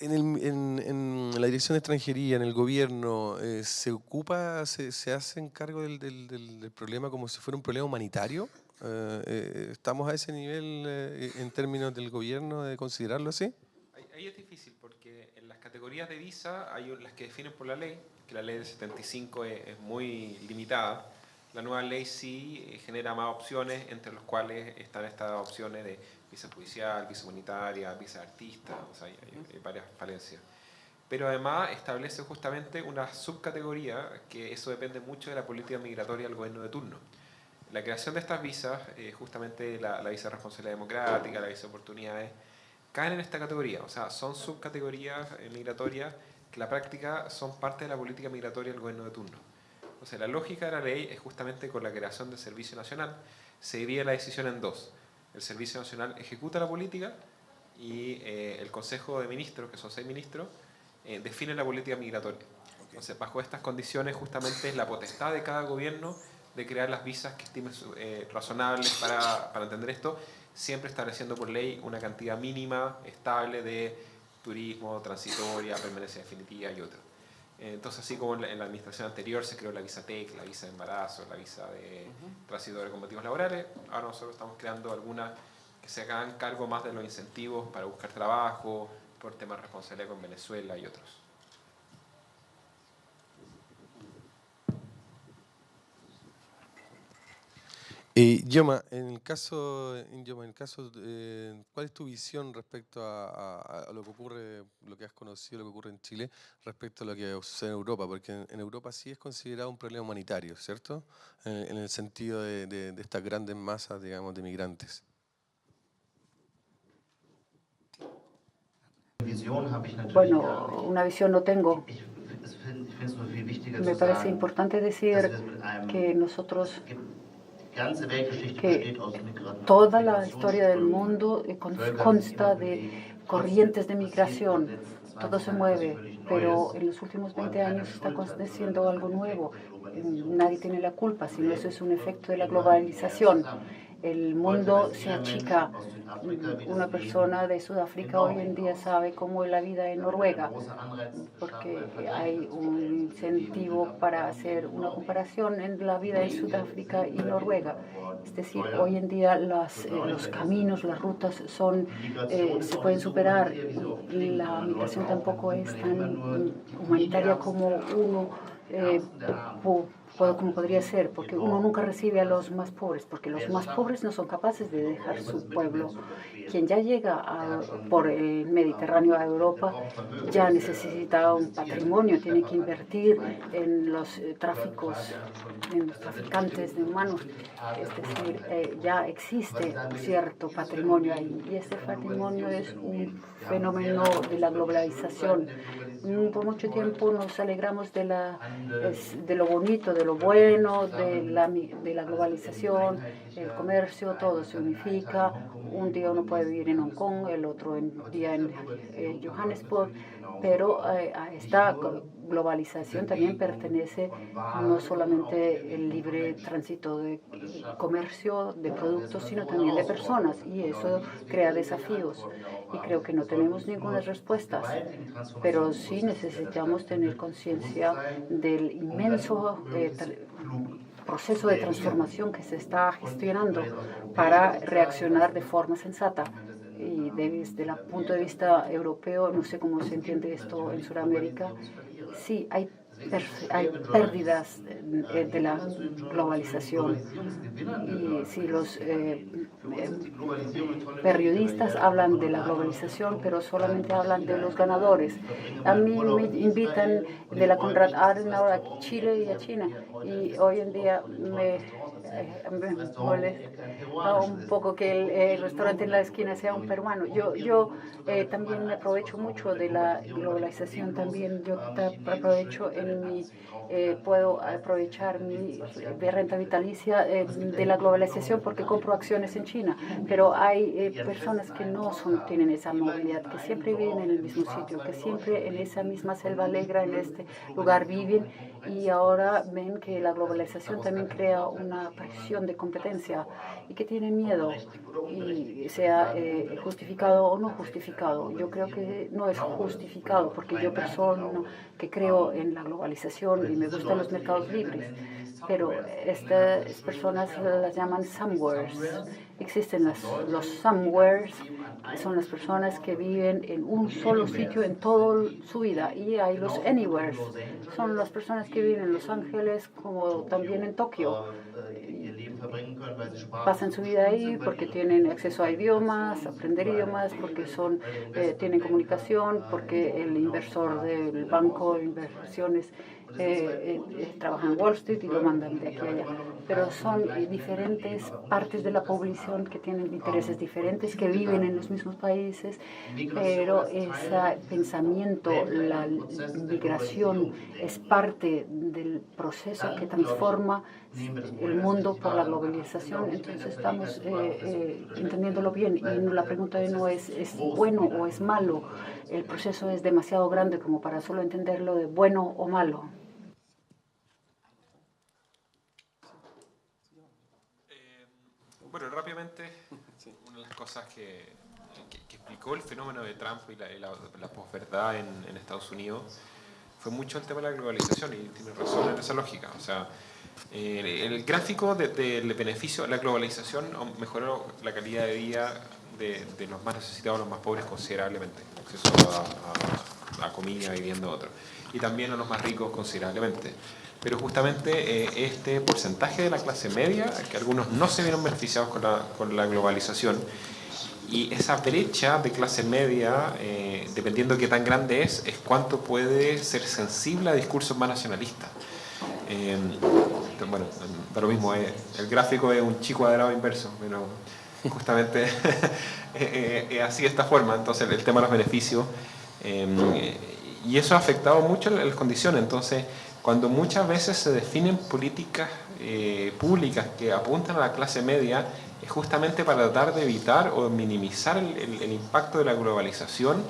[SPEAKER 1] En la Dirección de Extranjería, en el gobierno, ¿se hacen cargo del problema como si fuera un problema humanitario? ¿Estamos a ese nivel en términos del gobierno de considerarlo así?
[SPEAKER 2] Ahí es difícil porque en las categorías de visa hay las que definen por la ley, que la ley de 75 es muy limitada. La nueva ley sí genera más opciones, entre las cuales están estas opciones de visa judicial, visa humanitaria, visa artista, o sea, hay varias falencias. Pero además establece justamente una subcategoría que eso depende mucho de la política migratoria del gobierno de turno. La creación de estas visas, justamente la visa de responsabilidad democrática, la visa de oportunidades, caen en esta categoría, o sea, son subcategorías migratorias que en la práctica son parte de la política migratoria del gobierno de turno. Entonces, la lógica de la ley es justamente con la creación del Servicio Nacional, se divide la decisión en dos. El Servicio Nacional ejecuta la política y el Consejo de Ministros, que son 6 ministros, define la política migratoria. Entonces, bajo estas condiciones, justamente es la potestad de cada gobierno de crear las visas que estime razonables para entender esto, siempre estableciendo por ley una cantidad mínima, estable de turismo, transitoria, permanencia definitiva y otras. Entonces, así como en la administración anterior se creó la visa TEC, la visa de embarazo, la visa de transitoria con motivos laborales, ahora nosotros estamos creando algunas que se hagan cargo más de los incentivos para buscar trabajo, por temas de responsabilidad con Venezuela y otros.
[SPEAKER 1] Yoma, ¿cuál es tu visión respecto a lo que ocurre, lo que has conocido, lo que ocurre en Chile, respecto a lo que sucede en Europa? Porque en Europa sí es considerado un problema humanitario, ¿cierto? En el sentido de estas grandes masas, digamos, de migrantes.
[SPEAKER 4] Bueno, una visión no tengo. Me parece importante decir que nosotros, que toda la historia del mundo consta de corrientes de migración, todo se mueve, pero en los últimos 20 años está aconteciendo algo nuevo. Nadie tiene la culpa, sino eso es un efecto de la globalización. El mundo se achica. Una persona de Sudáfrica hoy en día sabe cómo es la vida en Noruega, porque hay un incentivo para hacer una comparación en la vida en Sudáfrica y Noruega. Es decir, hoy en día los caminos, las rutas se pueden superar. La migración tampoco es tan humanitaria como como podría ser, porque uno nunca recibe a los más pobres, porque los más pobres no son capaces de dejar su pueblo. Quien ya llega por el Mediterráneo a Europa ya necesita un patrimonio, tiene que invertir en los traficantes de humanos. Es decir, ya existe cierto patrimonio ahí, y este patrimonio es un fenómeno de la globalización. Por mucho tiempo nos alegramos de lo bonito, de lo bueno, de la globalización, el comercio, todo se unifica. Un día uno puede vivir en Hong Kong, el otro día en Johannesburg, pero a esta globalización también pertenece no solamente el libre tránsito de comercio, de productos, sino también de personas, y eso crea desafíos. Y creo que no tenemos ninguna respuesta, pero sí necesitamos tener conciencia del inmenso proceso de transformación que se está gestionando para reaccionar de forma sensata. Y desde el punto de vista europeo, no sé cómo se entiende esto en Sudamérica, sí hay pérdidas de la globalización. Y si los periodistas hablan de la globalización, pero solamente hablan de los ganadores. A mí me invitan de la Konrad Adenauer a Chile y a China, y hoy en día me molesta un poco que el restaurante en la esquina sea un peruano. Yo también me aprovecho mucho de la globalización, también yo aprovecho puedo aprovechar mi renta vitalicia de la globalización porque compro acciones en China, pero hay personas que no tienen esa movilidad, que siempre viven en el mismo sitio, que siempre en esa misma selva negra, en este lugar viven, y ahora ven que la globalización también crea una presión de competencia y que tienen miedo, y sea justificado o no justificado. Yo creo que no es justificado porque yo persona que creo en la globalización y me gustan los mercados libres, pero estas personas las llaman somewheres. Existen los somewheres, que son las personas que viven en un solo sitio en toda su vida, y hay los anywheres, son las personas que viven en Los Ángeles como también en Tokio. Pasan su vida ahí porque tienen acceso a idiomas, aprender idiomas, porque tienen comunicación, porque el inversor del banco de inversiones trabaja en Wall Street y lo mandan de aquí a allá. Pero son diferentes partes de la población que tienen intereses diferentes, que viven en los mismos países, pero ese pensamiento, la migración, es parte del proceso que transforma el mundo por la globalización. Entonces estamos entendiéndolo bien, y la pregunta no ¿es bueno o es malo? El proceso es demasiado grande como para solo entenderlo de bueno o malo.
[SPEAKER 2] Bueno, rápidamente, una de las cosas que explicó el fenómeno de Trump y la posverdad en Estados Unidos fue mucho el tema de la globalización, y tiene razón en esa lógica. O sea, el gráfico del beneficio de la globalización mejoró la calidad de vida de los más necesitados, los más pobres, considerablemente. Acceso a comida, vivienda, otro. Y también a los más ricos considerablemente. Pero justamente este porcentaje de la clase media, que algunos no se vieron beneficiados con la globalización, y esa brecha de clase media, dependiendo de qué tan grande es cuánto puede ser sensible a discursos más nacionalistas. Bueno, da lo mismo, el gráfico es un chi cuadrado inverso, pero justamente es así de esta forma. Entonces el tema de los beneficios, y eso ha afectado mucho las condiciones. Entonces, cuando muchas veces se definen políticas públicas que apuntan a la clase media, es justamente para tratar de evitar o minimizar el impacto de la globalización,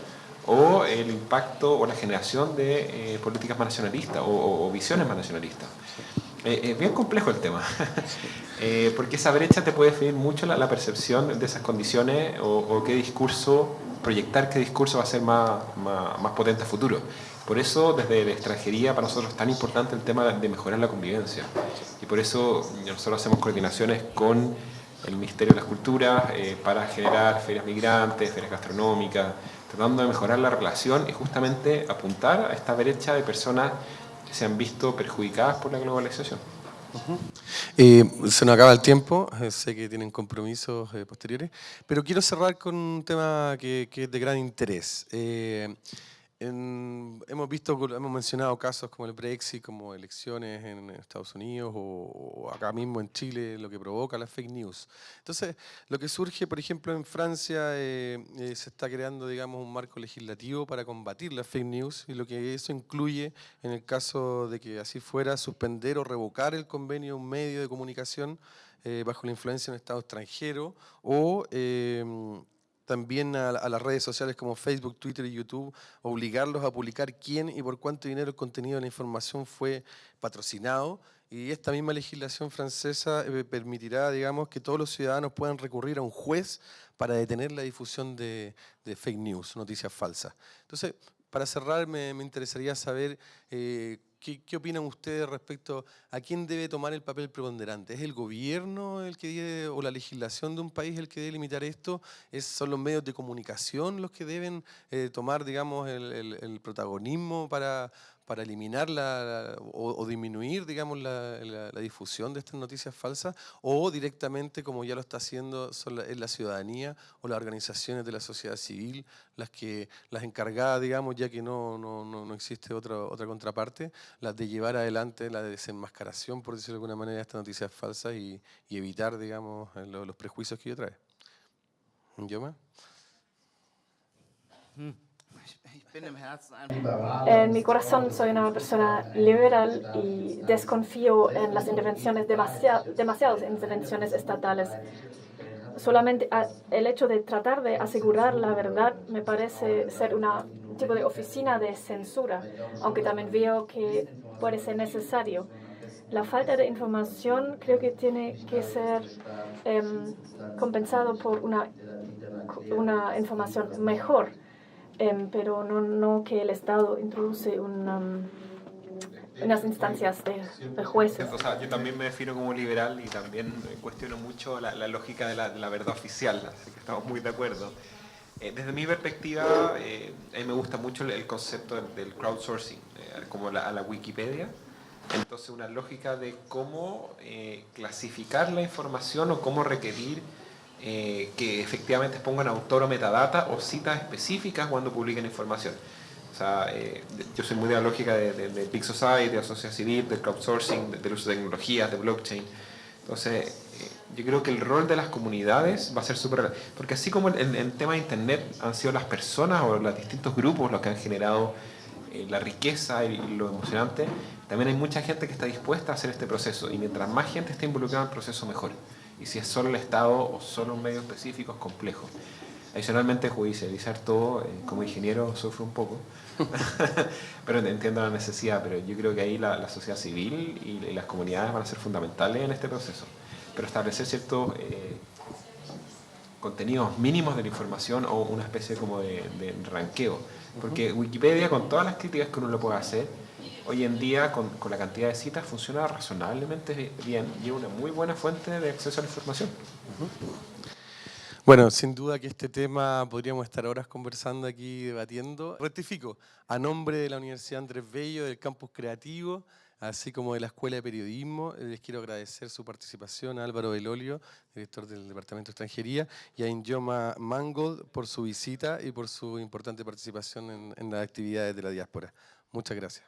[SPEAKER 2] o el impacto o la generación de políticas más nacionalistas o visiones más nacionalistas. Es bien complejo el tema, porque esa brecha te puede definir mucho la percepción de esas condiciones, o qué discurso, proyectar qué discurso va a ser más potente a futuro. Por eso, desde la extranjería, para nosotros es tan importante el tema de mejorar la convivencia. Y por eso nosotros hacemos coordinaciones con el Ministerio de las Culturas para generar ferias migrantes, ferias gastronómicas, tratando de mejorar la relación y justamente apuntar a esta brecha de personas que se han visto perjudicadas por la globalización.
[SPEAKER 1] Se nos acaba el tiempo, sé que tienen compromisos posteriores, pero quiero cerrar con un tema que es de gran interés. Hemos mencionado casos como el Brexit, como elecciones en Estados Unidos o acá mismo en Chile, lo que provoca las fake news. Entonces, lo que surge, por ejemplo, en Francia, se está creando, digamos, un marco legislativo para combatir las fake news, y lo que eso incluye, en el caso de que así fuera, suspender o revocar el convenio de un medio de comunicación bajo la influencia de un Estado extranjero, o también a las redes sociales como Facebook, Twitter y YouTube, obligarlos a publicar quién y por cuánto dinero el contenido de la información fue patrocinado. Y esta misma legislación francesa permitirá, digamos, que todos los ciudadanos puedan recurrir a un juez para detener la difusión de fake news, noticias falsas. Entonces, para cerrar, me interesaría saber ¿qué opinan ustedes respecto a quién debe tomar el papel preponderante? ¿Es el gobierno el que debe, o la legislación de un país el que debe limitar esto? ¿Son los medios de comunicación los que deben tomar, digamos, el protagonismo para eliminar o disminuir, digamos, la difusión de estas noticias falsas? ¿O directamente, como ya lo está haciendo, es la ciudadanía o las organizaciones de la sociedad civil las encargadas, digamos, ya que no existe otra contraparte, las de llevar adelante la desenmascaración, por decirlo de alguna manera, de estas noticias falsas y evitar, digamos, los prejuicios que ello trae? ¿Yoma?
[SPEAKER 5] En mi corazón soy una persona liberal y desconfío en las intervenciones, demasiadas intervenciones estatales. Solamente el hecho de tratar de asegurar la verdad me parece ser un tipo de oficina de censura, aunque también veo que puede ser necesario. La falta de información creo que tiene que ser compensado por una información mejor, pero no que el Estado introduce unas instancias de jueces.
[SPEAKER 2] O sea, yo también me defino como liberal y también cuestiono mucho la lógica de la verdad oficial, así que estamos muy de acuerdo. Desde mi perspectiva, a mí me gusta mucho el concepto del crowdsourcing, como a la Wikipedia. Entonces, una lógica de cómo clasificar la información o cómo requerir que efectivamente pongan autor o metadata o citas específicas cuando publiquen información. O sea, yo soy muy de la lógica de Big Society, de la sociedad civil, del crowdsourcing, del uso de tecnologías, de blockchain. Entonces, yo creo que el rol de las comunidades va a ser súper... Porque así como en tema de Internet han sido las personas o los distintos grupos los que han generado la riqueza y lo emocionante, también hay mucha gente que está dispuesta a hacer este proceso. Y mientras más gente esté involucrada en el proceso, mejor. Y si es solo el Estado o solo un medio específico, es complejo. Adicionalmente, judicializar todo, como ingeniero sufro un poco, pero entiendo la necesidad, pero yo creo que ahí la sociedad civil y las comunidades van a ser fundamentales en este proceso. Pero establecer ciertos contenidos mínimos de la información o una especie como de ranqueo. Porque Wikipedia, con todas las críticas que uno le puede hacer, hoy en día, con la cantidad de citas, funciona razonablemente bien y es una muy buena fuente de acceso a la información.
[SPEAKER 1] Bueno, sin duda que este tema podríamos estar horas conversando aquí, debatiendo. Rectifico, a nombre de la Universidad Andrés Bello, del Campus Creativo, así como de la Escuela de Periodismo, les quiero agradecer su participación a Álvaro Belolio, director del Departamento de Extranjería, y a Inyoma Mangold por su visita y por su importante participación en las actividades de la diáspora. Muchas gracias.